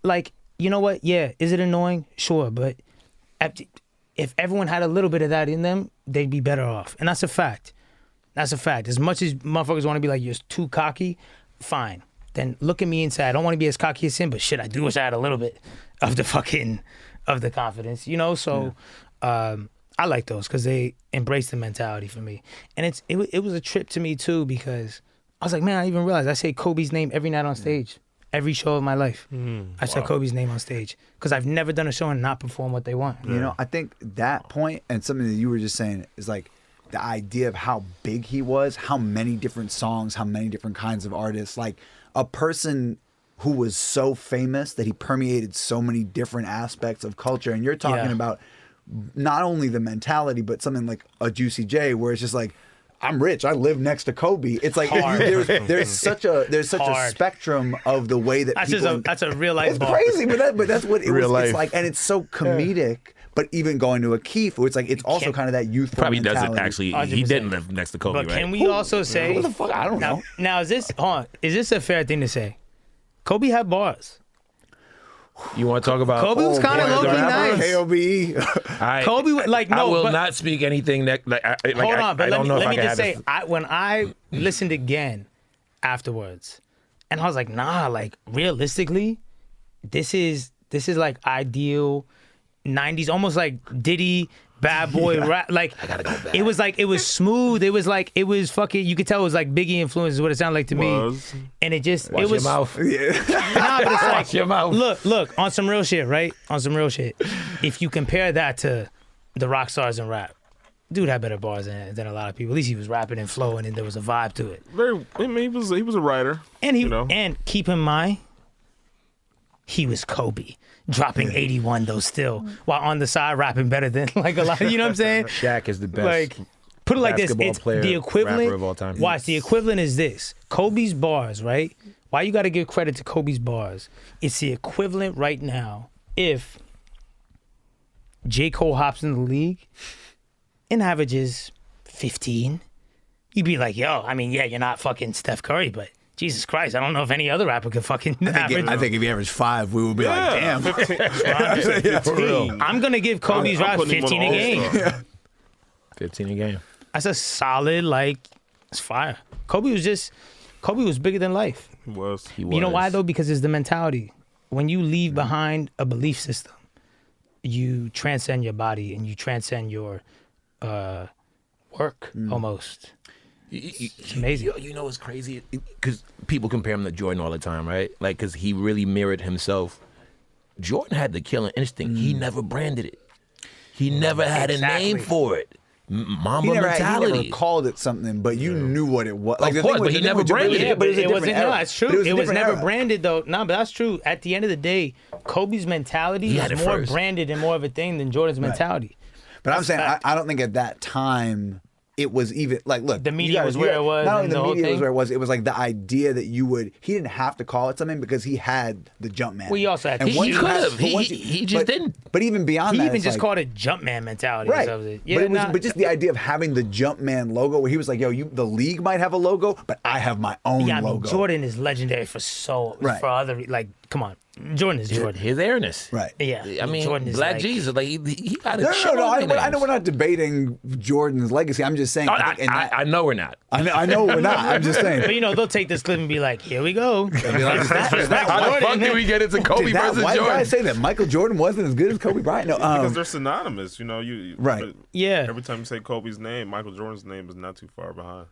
Like, you know what? Yeah, is it annoying? Sure, but if everyone had a little bit of that in them, they'd be better off. And that's a fact. That's a fact. As much as motherfuckers want to be like, you're too cocky, fine. Then look at me and say, I don't want to be as cocky as him, but shit, I do wish I had a little bit of the confidence, you know? So I like those because they embrace the mentality for me. And it was a trip to me too, because I was like, man, I didn't even realize I say Kobe's name every night on stage. Every show of my life. I said Kobe's name on stage because I've never done a show and not perform what they want. You know, I think that point and something that you were just saying is like the idea of how big he was, how many different songs, how many different kinds of artists, like a person who was so famous that he permeated so many different aspects of culture. And you're talking about not only the mentality, but something like a Juicy J, where it's just like, I'm rich. I live next to Kobe. It's like there's such a spectrum of the way that that's a real life. It's bar. crazy, but that's what it Real was. life. It's like, and it's so comedic. But even going to a Keith, where it's like it's also kind of that youthful. Probably mentality. doesn't actually. 100%. He didn't live next to Kobe, But right? can we also say, Who the fuck? I don't know. Now is this a fair thing to say? Kobe had bars. You want to talk about Kobe was kind of low-key nice. K.O.B. Kobe, like, no, I will but, not speak anything that. hold on, but I don't know let if me I just can say, have this. when I listened again afterwards, and I was like, nah, like realistically, this is like ideal 90s, almost like Diddy, Bad Boy rap. Like, I gotta go back. it was like, it was smooth. It was like, it was fucking, you could tell it was like Biggie influence is what it sounded like to me. And it just, Watch it was. your mouth. Nah, but it's like, Watch your mouth. Look, on some real shit, right? On some real shit. If you compare that to the rock stars in rap, dude had better bars than a lot of people. At least he was rapping and flowing, and there was a vibe to it. I mean, he was a writer. And you keep in mind, he was Kobe, dropping 81 though still, while on the side rapping better than like a lot. You know what I'm saying? Shaq is the best. Like, put it like this: basketball it's player, the equivalent. rapper of all time. Watch, the equivalent is this: Kobe's bars, right? Why you got to give credit to Kobe's bars? It's the equivalent right now if J. Cole hops in the league and averages 15, you'd be like, yo, I mean, yeah, you're not fucking Steph Curry, but Jesus Christ, I don't know if any other rapper could fucking average. I think if he averaged 5, we would be like, damn. 15. I'm going to give Kobe's rap 15 a game. 15 a game. That's a solid, like, it's fire. Kobe was bigger than life. He was. You know why, though? Because it's the mentality. When you leave behind a belief system, you transcend your body and you transcend your work almost. It's amazing. You know what's crazy? Because people compare him to Jordan all the time, right? Like, because he really mirrored himself. Jordan had the killing instinct. He never branded it. He never had a name for it. Mamba He mentality. never called it something, but you knew what it was. Of course, but he never branded it. But was a it wasn't. different No, era. it's true. But It a was different never era. branded though. No, but that's true. At the end of the day, Kobe's mentality He had is it more first. branded and more of a thing than Jordan's mentality. But I'm That's saying, fact. I don't think at that time it was even like, look, The media was where it was, Not only and the the whole media was thing? where it was. It was like the idea that he didn't have to call it something because he had the Jumpman. Well, he also had- And He once you could had- have. but once you- He just didn't. But even beyond He that, even it's just like, called it Jumpman mentality. right. Or something. but it was, nah. but just the idea of having the Jumpman logo, where he was like, "Yo, the league might have a logo, but I have my own Yeah, I mean, logo." Jordan is legendary for Right. for other like. Come on, Jordan is Jordan. His airness. Right. Yeah, I mean, Jordan is Black like, Jesus, like he got a No, chip on I his know names. we're not debating Jordan's legacy. I'm just saying. I know we're not. I know we're not. I'm just saying. But you know, they'll take this clip and be like, "Here we go." Is that How the Jordan. fuck did we get into Kobe Did that versus white Jordan? guy say that Michael Jordan wasn't as good as Kobe Bryant? No, Because they're synonymous, you know. Right. but Yeah. Every time you say Kobe's name, Michael Jordan's name is not too far behind.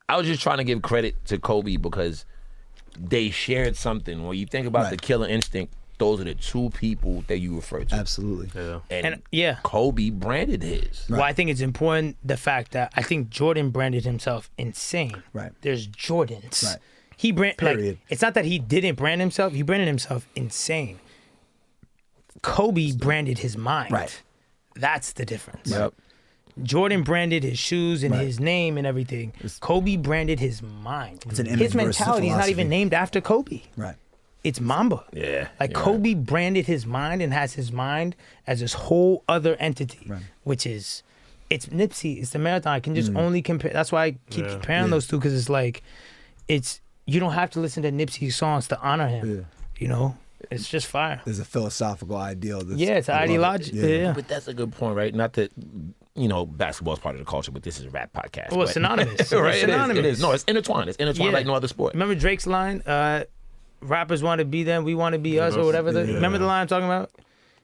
I was just trying to give credit to Kobe because they shared something. When you think about Right. the Killer Instinct, those are the two people that you refer to. absolutely. Yeah. And yeah. Kobe branded his. Well, I think it's important the fact that I think Jordan branded himself insane. Right. There's Jordans. Right. He like Period. it's not that he didn't brand himself, he branded himself insane. Kobe branded his mind. Right. That's the difference. Yep. Jordan branded his shoes and Right. his name and everything. Kobe branded his mind. It's an image His versus mentality is not philosophy. even named after Kobe. Right. It's Mamba. Yeah. Like you're Kobe branded his mind and has his mind as this whole other entity, Right. which is, it's Nipsey, it's the marathon. I can Mm. just only compare. That's why I keep Yeah. comparing those two, because it's like, you don't have to listen to Nipsey's songs to honor him. Yeah. You know, it's just fire. There's a philosophical ideal. That's, Yeah, it's I love it. ideological. Yeah. But that's a good point, right? Not that, basketball is part of the culture, but this is a rap podcast. Well, but- it's synonymous. right? It's It is. synonymous. It is. No, it's intertwined. It's intertwined Yeah. like no other sport. Remember Drake's line, rappers want to be them, we want to be us, or whatever. Remember the line I'm talking about?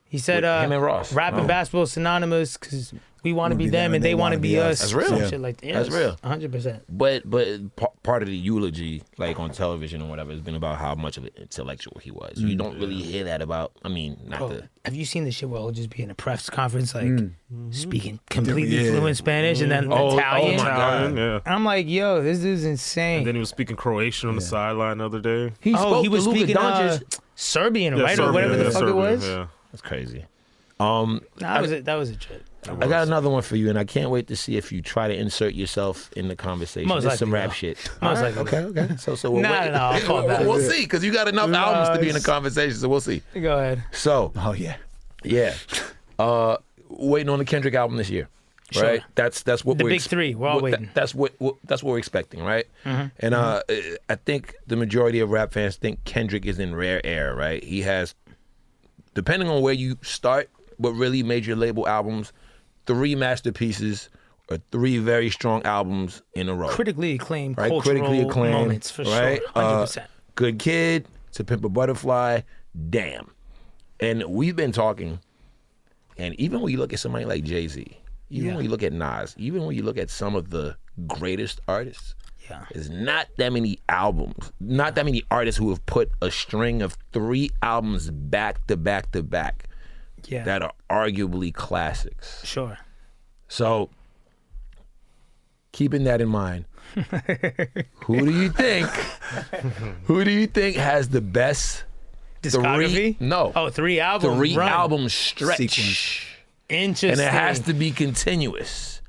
He said, With him and Ross. rap and Oh. basketball is synonymous because we want to be them and they want to be us. That's real. Some Yeah. shit like that. That's real. 100%. But part of the eulogy, like on television or whatever, has been about how much of an intellectual he was. You don't really hear that about. I mean, not Oh, the. have you seen the shit where he'll just be in a press conference, like speaking completely Yeah. fluent Spanish and then Oh, Italian? oh my God. Italian, yeah. I'm like, yo, this dude's insane. And then he was speaking Croatian on the sideline the other day. He spoke he was to Luka speaking Doncic. Serbian, Yeah, right? Serbian, Or whatever the yeah, fuck it Serbian, was. Yeah. That's crazy. Nah, that was a trip. I got another one for you, and I can't wait to see if you try to insert yourself in the conversation. Most This is some likely, rap no. shit. Most All right, likely. okay. So we'll Nah, wait. nah, I'll fall back. We'll see, because you got enough albums to be in the conversation, so we'll see. Go ahead. So, Oh yeah. yeah. Waiting on the Kendrick album this year. Sure. Right, that's what The we're big three, we're all waiting. That's what we're expecting, right? And I think the majority of rap fans think Kendrick is in rare air, right? He has, depending on where you start, but really major label albums, 3 masterpieces or 3 very strong albums in a row. Critically acclaimed, Right? cultural Critically acclaimed, moments for right? sure. 100%. Good Kid, To Pimp a Butterfly, damn. And we've been talking, and even when you look at somebody like Jay-Z, even when you look at Nas, even when you look at some of the greatest artists, Yeah. there's not that many albums, not that many artists who have put a string of 3 albums back to back to back Yeah. that are arguably classics. Sure. So, keeping that in mind, who do you think has the best Discography? 3? No. Oh, 3 albums. 3 run. album stretch. Sequence. Interesting. And it has to be continuous.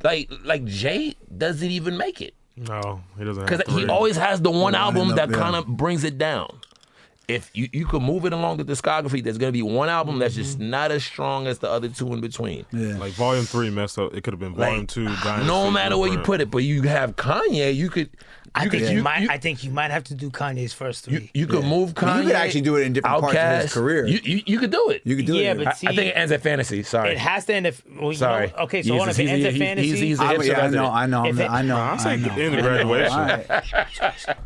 Like Jay doesn't even make it. No, he doesn't have Because he 3. always has the one album enough, that yeah. kind of brings it down. If you could move it along the discography, there's going to be one album that's just not as strong as the other 2 in between. Yeah. Like Volume 3 messed up. It could have been Volume 2. Dynasty, No matter where you Blueprint. put it, but you have Kanye, you could... I think could- I think you might have to do Kanye's first 3. You could move Kanye. You could actually do it in different parts of his Outkast. career. You could do it. You could do Yeah, it. but I see, think it ends at fantasy. Sorry. it has to end if. Well, you Sorry. know, okay, so hold on. If it ends at fantasy, He's a hipster Yeah, I resident. know. If it- I know. I'll say I know. in the graduation. All right.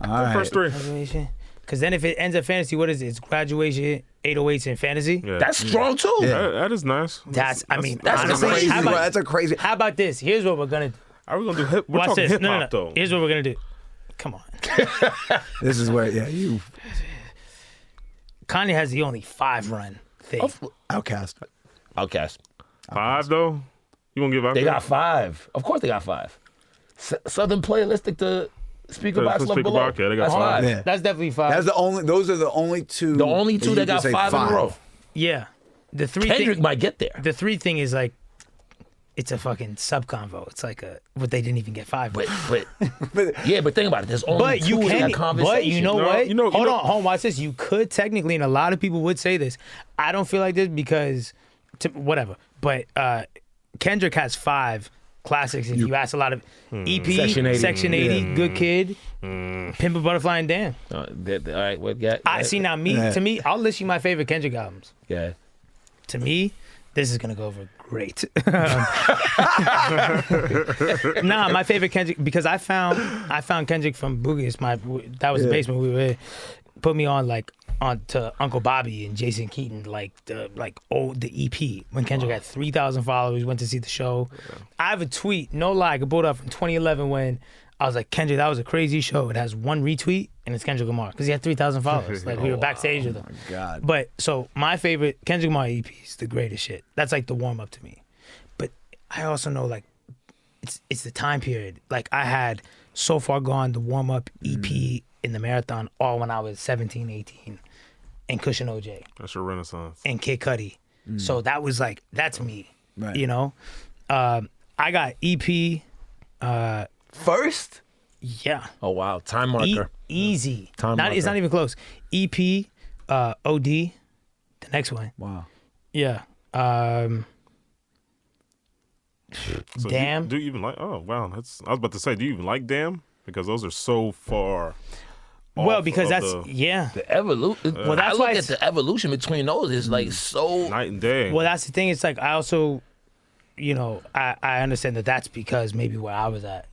All right. First 3. graduation. Because then if it ends at fantasy, what is it? It's graduation, 808s, and fantasy. Yeah. That's strong too. That is nice. That's. I mean, that's honestly, crazy. how about, That's a crazy. how about this? Here's what we're gonna do. Are we gonna do hip? We're Watch talking this. hip No, hop no, no. though. Here's what we're gonna do. Come on. This is where, yeah, you Kanye has the only 5 run thing. outcast. Outkast. 5 though. You gonna give out? They got 5. Of course they got 5. Southern Playalistic to Speaker Box Love Speaker Below. Box, yeah, they got That's 5. Yeah. That's definitely 5. That's the only. Those are the only 2. The only 2 you that could got say 5 in a row. yeah. The 3 Kendrick thing. might get there. The 3 thing is like it's a fucking sub convo. It's like what they didn't even get 5. But yeah, but think about it. There's only two in that conversation. But you know what? Hold on, watch this. You could technically, and a lot of people would say this. I don't feel like this because, whatever. But Kendrick has 5 classics. If you ask a lot of EP, Section 80, Good Kid, Pimp a Butterfly, and Damn. All right, what got? I see now. To me, I'll list you my favorite Kendrick albums. Yeah. To me, this is gonna go over great. Nah, my favorite Kendrick because I found Kendrick from Boogie. That was the basement we were in. Put me on to Uncle Bobby and Jason Keaton, the EP when Kendrick had 3,000 followers. Went to see the show. Yeah. I have a tweet, no lie, I could pull it up from 2011 when I was like, Kendrick, that was a crazy show. It has 1 retweet and it's Kendrick Lamar because he had 3,000 followers. We were backstage with him. Oh my God. But so my favorite Kendrick Lamar EP is the greatest shit. That's like the warm up to me. But I also know it's the time period. I had So Far Gone, the warm up EP in the marathon, all when I was 17, 18. And Cushion OJ. That's your renaissance. And Kid Cudi. So that was that's me. Right. You know? I got EP. First? Yeah. Oh, wow. Time marker. Easy. Time marker. It's not even close. EP, OD, the next one. Wow. Yeah. So Damn. Do you even like? Oh, wow. I was about to say, do you even like Damn? Because those are so far. Well, because that's the evolution. Well, that's I why look at the evolution between those is so night and day. Well, that's the thing. It's I also, I understand that's because maybe where I was at,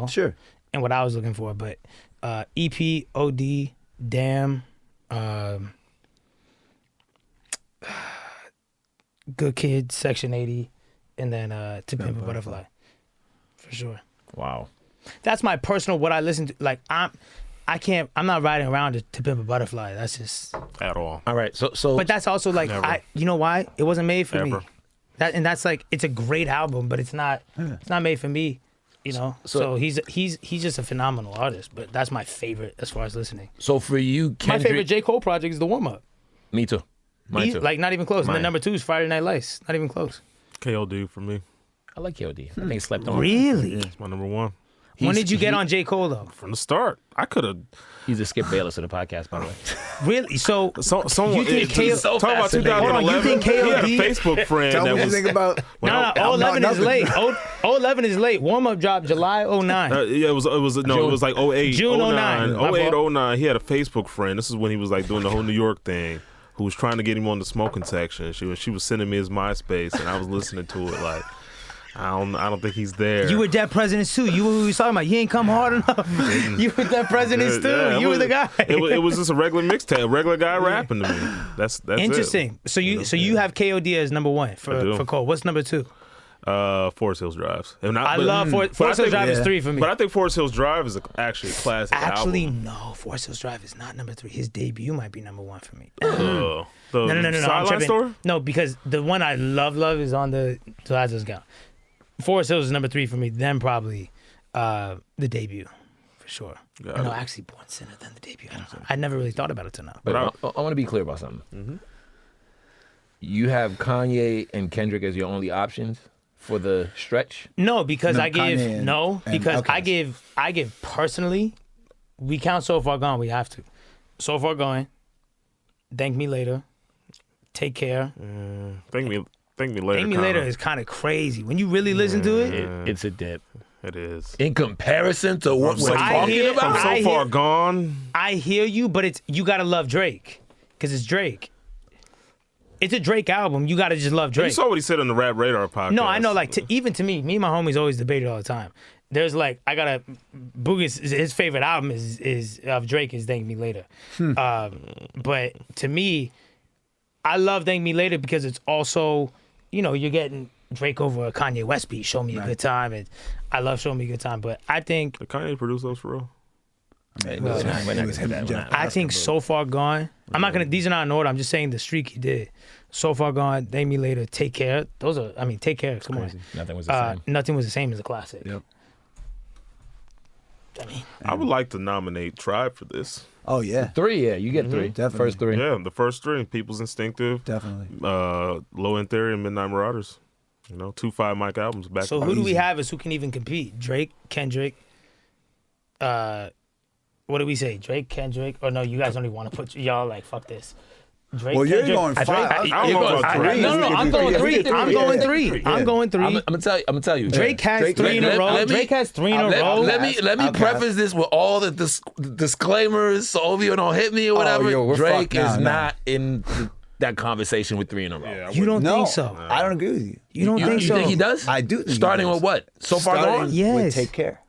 Sure. and what I was looking for. But EP, OD, Damn, Good Kid, Section 80, and then To Pimp a Butterfly, for sure. wow. That's my personal what I listen to. I'm not riding around to Pimp a Butterfly. That's just At all. All right. So But that's also Never. you know why? It wasn't made for me. Ever. That's it's a great album, but it's not made for me. So he's just a phenomenal artist. But that's my favorite as far as listening. So for you, Kendrick, My favorite J. Cole project is The Warm Up. Me too. Mine too. Not even close. And Mine. then number 2 is Friday Night Lights. Not even close. KOD for me. I like KOD. I think he slept on. Really? It's my number 1. When did you get on J. Cole though? From the start. I could have. He's a Skip Bayless of the podcast, by the way. Really? So Someone you think KOD? so talk about fascinating. 2011. Hold on, you think He had a KOD? Facebook friend Tell me that what you was. think about. No, 11 is late. 11 is late. Warm Up dropped July 09. Yeah, it was like 08, June 09, 09. 08, 09. He had a Facebook friend. This is when he was doing the whole New York thing. Who was trying to get him on the smoking section. She was sending me his MySpace, and I was listening to it I don't think he's there. You were Dead Presidents too. You were who we was talking about. You ain't come hard enough. You were Dead Presidents too. Yeah, You were the guy. It was just a regular mixtape, a regular guy rapping to me. That's Interesting. It. So you have KOD as number 1 for Cole. What's number 2? Forest Hills Drives. I love Forest Hills Drive is 3 for me. But I think Forest Hills Drive is actually a classic album. No. Forest Hills Drive is not number 3. His debut might be number 1 for me. No. No. I'm Sideline tripping. Store? No, because the one I love is on the Lazarus Gown. Forest Hills is number 3 for me. Then probably the debut, for sure. No, actually, Born Sinner, then the debut. I don't know. I never really thought about it till now. But I want to be clear about something. Mm-hmm. You have Kanye and Kendrick as your only options for the stretch? No, because I Outkast. give personally. We count So Far Gone. We have to. So Far Gone. Thank Me Later. Take Care. Thank me later. Thank Me Later is kind of crazy when you really listen to it. It's a dip. It is. In comparison to what we're talking about? From So Far Gone. I hear you, but you gotta love Drake because it's Drake. It's a Drake album. You gotta just love Drake. You saw what he said on the Rap Radar podcast. No, I know. Even to me and my homies always debate it all the time. There's Boogie's his favorite album is of Drake is Thank Me Later. But to me, I love Thank Me Later because it's also, you're getting Drake over a Kanye West beat, Show Me a Good Time, and I love Show Me a Good Time. But I think Did Kanye produce those for real? I think So Far Gone. I'm not gonna. These are not in order. I'm just saying the streak he did. So Far Gone, Thank Me Later, Take Care. Those are. Take Care. Come on. Nothing was the same. Nothing was the same as a classic. Yep. I would like to nominate Tribe for this. Oh yeah, 3, yeah, you get 3. Definitely. First 3. Yeah, the first 3: People's Instinctive, definitely. Low End Theory, and Midnight Marauders. You know, 2 5 mic albums back. So to who do easy. we have as who can even compete? Drake, Kendrick. What do we say? Drake, Kendrick. Or no, you guys only want to put y'all like fuck this. Drake, Well, you're Kendrick, going Drake, five. I don't know about three. No, I'm going three. I'm going three. I'm going three. I'm gonna tell you. Drake has three in a row. Drake has three in a row. Let me preface this with all the disclaimers, so you don't hit me or whatever. we're Drake fucked is now. not in that conversation with 3 in a row. Yeah, I You don't No, think so? I don't agree with you. You don't think you so? think he does? I do think he Starting does. with what? So far Starting gone? Yes. with Take Care.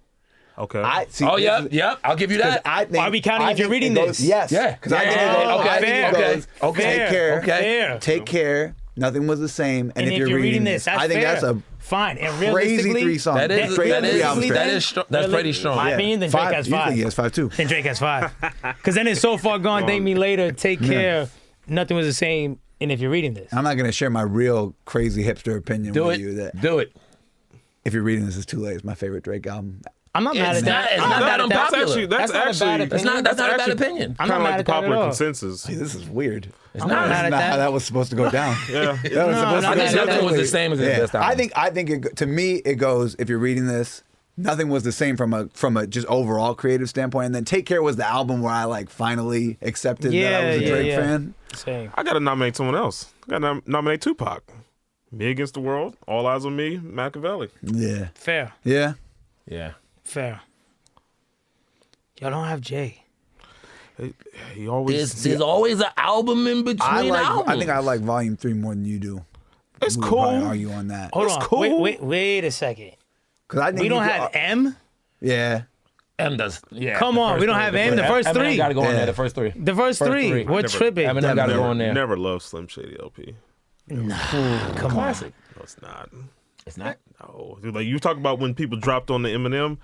Okay. I see. Oh, this yeah, is- yeah. I'll give you 'cause that. I think, Are we counting I if you're think reading it goes- this? Yes. Yeah. Because I think it Yeah. goes. Okay, I think fair. it goes. Okay. Take Care. Okay. Fair. Take Care. Nothing was the same. And if you're reading this, that's I think fair. that's a Fine. And crazy realistically, 3 songs. That is Drake that has 3 albums is straight. that is strong. That's pretty strong. My opinion, then Drake has You think 5. he has 5 too? Then Drake has 5. Because then it's So Far Gone, Thank Me Later, Take Care, Nothing Was the Same, and if you're reading this. I'm not going to share my real crazy hipster opinion Do with it. you that Do it. if you're reading this, it's too late. It's my favorite Drake album. I'm not mad It's at that. not- it's I'm not mad that at that. unpopular. That's not a bad actually opinion. That's not a bad actually opinion. I'm kind not of mad like at the that at popular all. consensus. Hey, this is weird. It's I'm not. not mad at Not how that. that was supposed to go down. Yeah. That was supposed no, to not go mad at Nothing that. was the same as his Yeah. best album. I think to me it goes, if you're reading this, nothing was the same from a just overall creative standpoint, and then Take Care was the album where I like finally accepted that I was a Drake fan. Same. I got to nominate someone else. I got to nominate Tupac. Me Against the World, All Eyes on Me, Machiavelli. Yeah, Fair. yeah. Yeah. Fair. Y'all don't have Jay. He always. There's always an album in between albums. I think I like Volume 3 more than you do. It's We would probably cool. argue on that. Hold It's on. cool. Wait a second. 'Cause I think We don't you could- have M? Yeah. M does. Yeah. Come the on, first we don't three. have M, the first Eminem three. got to go on Yeah. there. The first 3. The first First three. three. We're Never- tripping. Eminem got to go on there. Never loved Slim Shady LP. Come on. Classic. No, it's not. It's not. No, dude, like you talk about when people dropped on the Eminem.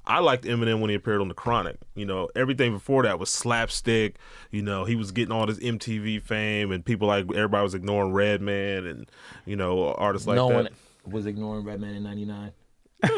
I liked Eminem when he appeared on the Chronic. You know, everything before that was slapstick. You know, he was getting all this MTV fame, and people like everybody was ignoring Redman and artists like No that. one was ignoring Redman in '99.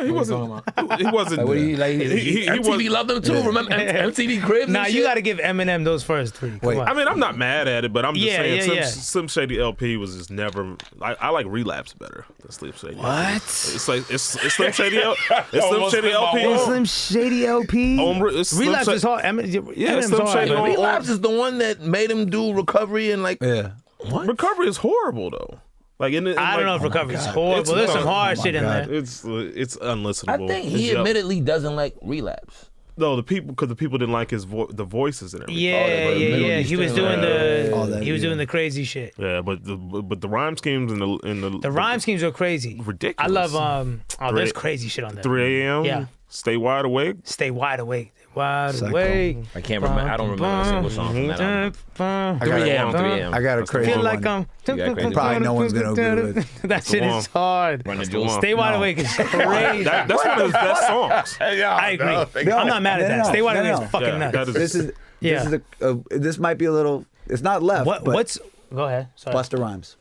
He wasn't. He wasn't. Like, what do you, like, he MTV was- loved him too. Remember MTV Cribs? Nah, and you shit? got to give Eminem those first 3. Come Wait. on. I mean, I'm not mad at it, but I'm just Yeah, saying yeah. Slim Shady LP was just never. I like Relapse better than Slim Shady. What? It's like it's Slim Shady. It's Slim Almost Shady spit my LP. words. Slim Shady LP. It's Slim Relapse Shady- is hard. Yeah, Eminem's Slim hard. Shady But on- Relapse is the one that made him do Recovery and like. Yeah. Recovery is horrible though. Like I don't know if Recovery's horrible. It's There's some not- hard oh my shit in God. there. It's unlistenable. I think he It's admittedly doesn't like Relapse. no the people didn't like his the voices and everything. Yeah, but yeah, Middle yeah. He was Eastern, doing all that, he was yeah. doing the crazy shit. Yeah, but the rhyme schemes and The rhyme schemes are crazy. Ridiculous. I love there's 3 crazy shit on there. 3 a.m. Yeah. Stay wide awake. Stay wide awake. Wide Psycho. awake. I can't remember. I don't remember a single song from that album. I 3 got a- a.m. 3 a.m. I got a crazy Feel like one. I'm. got crazy Probably no one's gonna agree with. That shit one. is hard. Run the the jewels. one. Stay wide No. awake is crazy. That's one of his best songs. I agree. No, I'm not mad at no, that. no, Stay wide no, awake no. is fucking Yeah, nuts. that is- This is this might be a little. It's not left. What? But What's? Go ahead. Sorry. Busta Rhymes?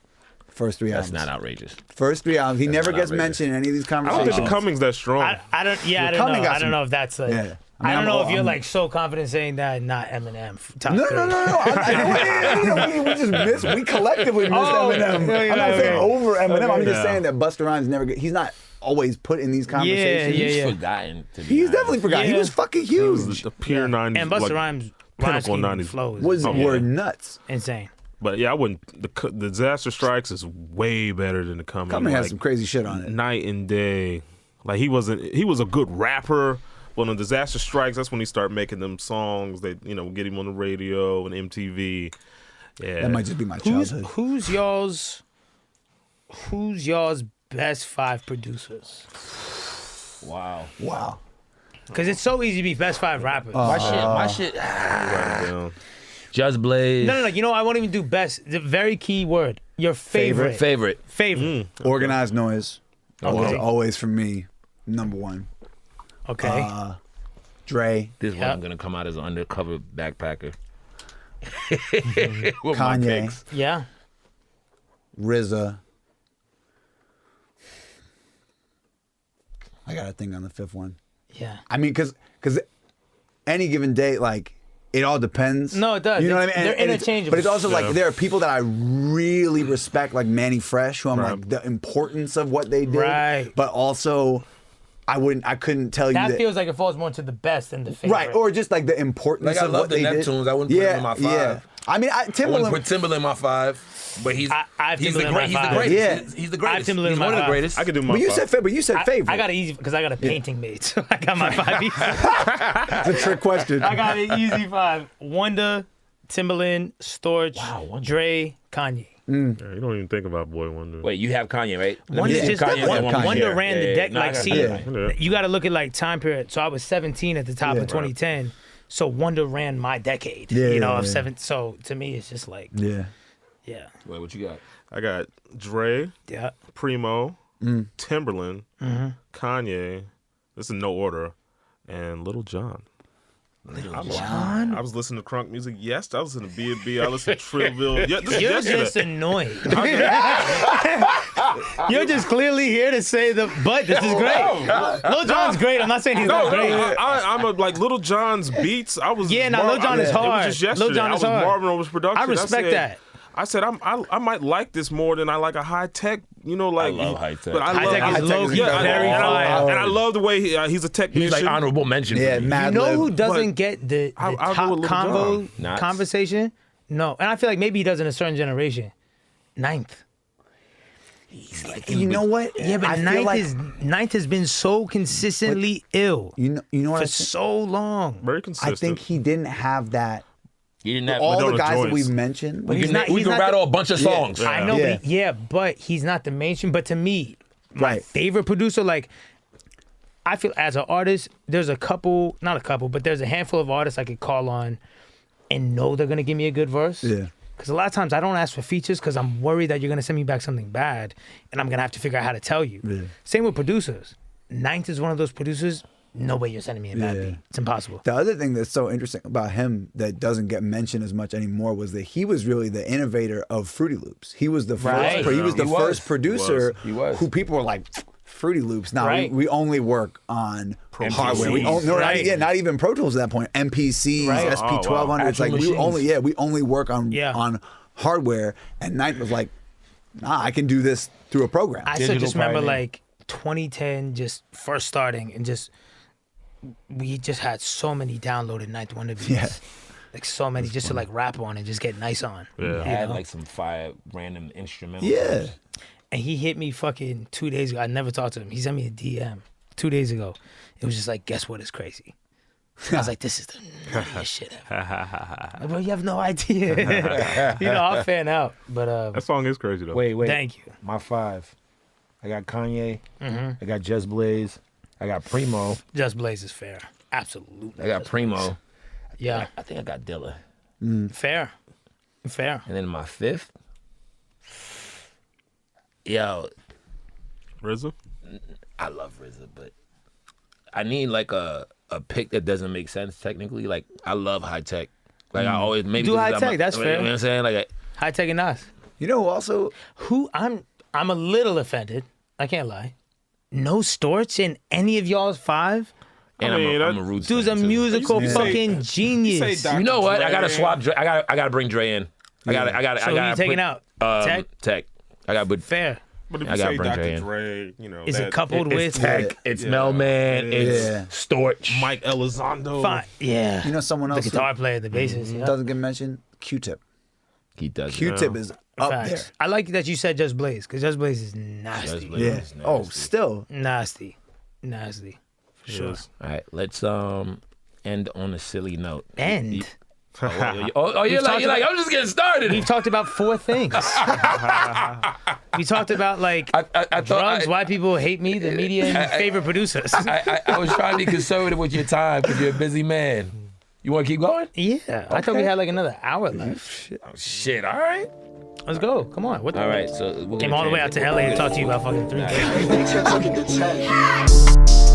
First 3 That's albums. not outrageous. First 3 albums. He never not gets outrageous. mentioned in any of these I don't conversations. think the Cummings that strong. I don't. Yeah, I Your don't Cumming know. got I don't some- know if that's like. Yeah. I don't know if you're I'm- like so confident saying that, not Eminem. Top No, 3. no, no, no. We just missed. We collectively missed Oh, Eminem. okay, I'm not saying okay. over Eminem. I'm just Yeah. saying that Busta Rhymes never. He's not always put in these conversations. Yeah, He's yeah. forgotten. To be He's honest. definitely forgotten. He Yeah. was fucking It was huge. the pure 90s. And Busta like, Rhymes' pinnacle rhyme 90s. flow is Was yeah. were nuts. insane. But yeah, I wouldn't. The Disaster Strikes is way better than the Cummings. Cumming has like, some crazy shit on it. night and day. Like he was a good rapper. But when Disaster Strikes, that's when he started making them songs that get him on the radio and MTV. Yeah, That might just be my childhood. Who's y'all's best 5 producers? Wow. Wow. Because it's so easy to be best 5 rappers. My shit. write it down. Just Blaze. No. You know, I won't even do best. The very key word. Your favorite. Favorite. Organized Noise. Okay. Always for me, number 1. Okay. Dre, This Yep. one gonna come out as an undercover backpacker. With my Kanye, picks. yeah. RZA. I got to think on the 5th one. Yeah. I mean, because any given day, like it all depends. No, it does. You know what I mean? They're And interchangeable. but it's also like there are people that I really respect, like Manny Fresh, who I'm like the importance of what they did. Right. But also, I couldn't tell you that that. feels like it falls more to the best than the favorite. Right, or just like the importance Like I of love what the they did. Neptunes. I wouldn't put them in my 5. Yeah. I mean, I wouldn't Timberland. put Timberland in my 5, but he's I have he's the Timberland in my greatest. 5. Yeah. He's the I have greatest. Timberland He's in my one of the 5. greatest. I could do my But you 5. said favorite. I got it easy because I got a painting made, so I got my 5 easy. It's a trick question. I got an easy 5. Wonder, Timberland, Storch, Wonder. Dre, Kanye. Yeah, you don't even think about Boy Wonder. Wait, you have Kanye, right? Wonder Yeah, just Kanye at one Wonder point. ran Yeah, the yeah, deck. no, I Like, got see, Kanye. you got to look at like time period. So I was 17 at the top Yeah. of 2010. So Wonder ran my decade. Yeah, you know, yeah, of yeah. 7. So to me, it's just like, Yeah. yeah, Wait, what you got? I got Dre, yeah. Primo, Timberland, Kanye. This is no order, and Little John. John? I was listening to crunk music. Yes, I was listening to B&B. I listened to Trillville. Yeah, this is You're yesterday. just annoying. You're just clearly here to say but this is great. Lil Jon's great. I'm not saying he's not great. I'm a, like Little John's beats. I was Yeah, no, Lil Jon is It hard. was just yesterday. Lil Jon is I was hard. Marvin Over's production. I respect said, that. I said I might like this more than I like a high tech. You know, like love high tech. But I High love Tech is low-key very fire. and I love the way he's a technician. He's like honorable mention. Yeah, for me. Mad You know Lib. who doesn't but get the I'll go top with Lil convo Jon. Nuts. conversation? No, and I feel like maybe he does in a certain generation. Ninth. You know what? Yeah, but I feel Ninth like, Ninth has been so consistently ill you know what for I think? so long. Very I consistent. think he didn't have that. He didn't have. All doing the the guys that joints. we've mentioned. we he's can, not- we he's can not rattle the- a bunch of songs. Yeah. I know, Yeah. but he's not the mainstream. But to me, my Right. favorite producer, like, I feel as an artist, there's not a couple, but there's a handful of artists I could call on and know they're gonna give me a good verse. Yeah. Because a lot of times I don't ask for features because I'm worried that you're gonna send me back something bad, and I'm gonna have to figure out how to tell you. Yeah. Same with producers. Ninth is one of those producers. No way you're sending me a bad Yeah. beat. It's impossible. The other thing that's so interesting about him that doesn't get mentioned as much anymore was that he was really the innovator of Fruity Loops. He was the Right. first. He was the He was. first producer He was. who people were like, Fruity Loops. Now Right. we only work on hardware. MPCs. Not even Pro Tools at that point. MPCs, Right. SP1200s. Actual Like machines. we only work on hardware. And Knight was like, nah, I can do this through a program. I Digital still just remember pioneer. like 2010, just first starting, and just we just had so many downloaded Ninth Wonder beats. Yeah. Like so many just to like rap on and just get nice on. Yeah. I had know? like some fire random instrumentals. Yeah. And he hit me fucking 2 days ago. I never talked to him. He sent me a DM 2 days ago. It was just like, guess what is crazy? I was like, this is the nuttiest shit ever. Like, bro, you have no idea. You know, I'll fan out. But That song is crazy though. Wait. thank you. My 5. I got Kanye. I got Just Blaze. I got Primo. Just Blaze is fair. Absolutely. I got Primo. Yeah. I think I got Dilla. Fair. Fair. And then my 5th. Yo, RZA. I love RZA, but I need like a pick that doesn't make sense technically. Like I love high tech. Like I always maybe Do this high is- tech, that's you fair. know what I'm saying? Like High Tech and Nas. You know who also? Who I'm a little offended. I can't lie. No Storch in any of y'all's 5? and mean, I'm a Roots Dude's a fan, too. musical You say- fucking genius. Dr. You know what? I Dre. gotta swap. Dre. I gotta bring Dre in. I gotta. So who you taking out? Tech? Tech. I got but Fair. But if I you gotta say bring Dre Dr. in. Dre, you know, Is it that- coupled it's with Tech. It's Melman. It's Yeah. Storch. Mike Elizondo. fine? Yeah. You know someone else the guitar player, the bassist. who Yeah. doesn't get mentioned? Q-Tip. He does. Q-Tip is up Facts. I like that you said Just Blaze because Just Blaze is nasty. Just Blaze. there. Yeah. It's nasty. Oh, still. Nasty. For sure. Yes. All right. Let's end on a silly note. And You're like I'm just getting started. we've talked about 4 things. We talked about like I thought drugs, why people hate me, the media, and favorite producers. I was trying to be conservative with your time because you're a busy man. You want to keep going? Yeah. I thought we had like another hour left. Oh, shit. All right. Let's go. Come on. What the All right. So we're Came gonna all the way change out it. to LA to talk to you about fucking 3 All right. Thanks for taking the time.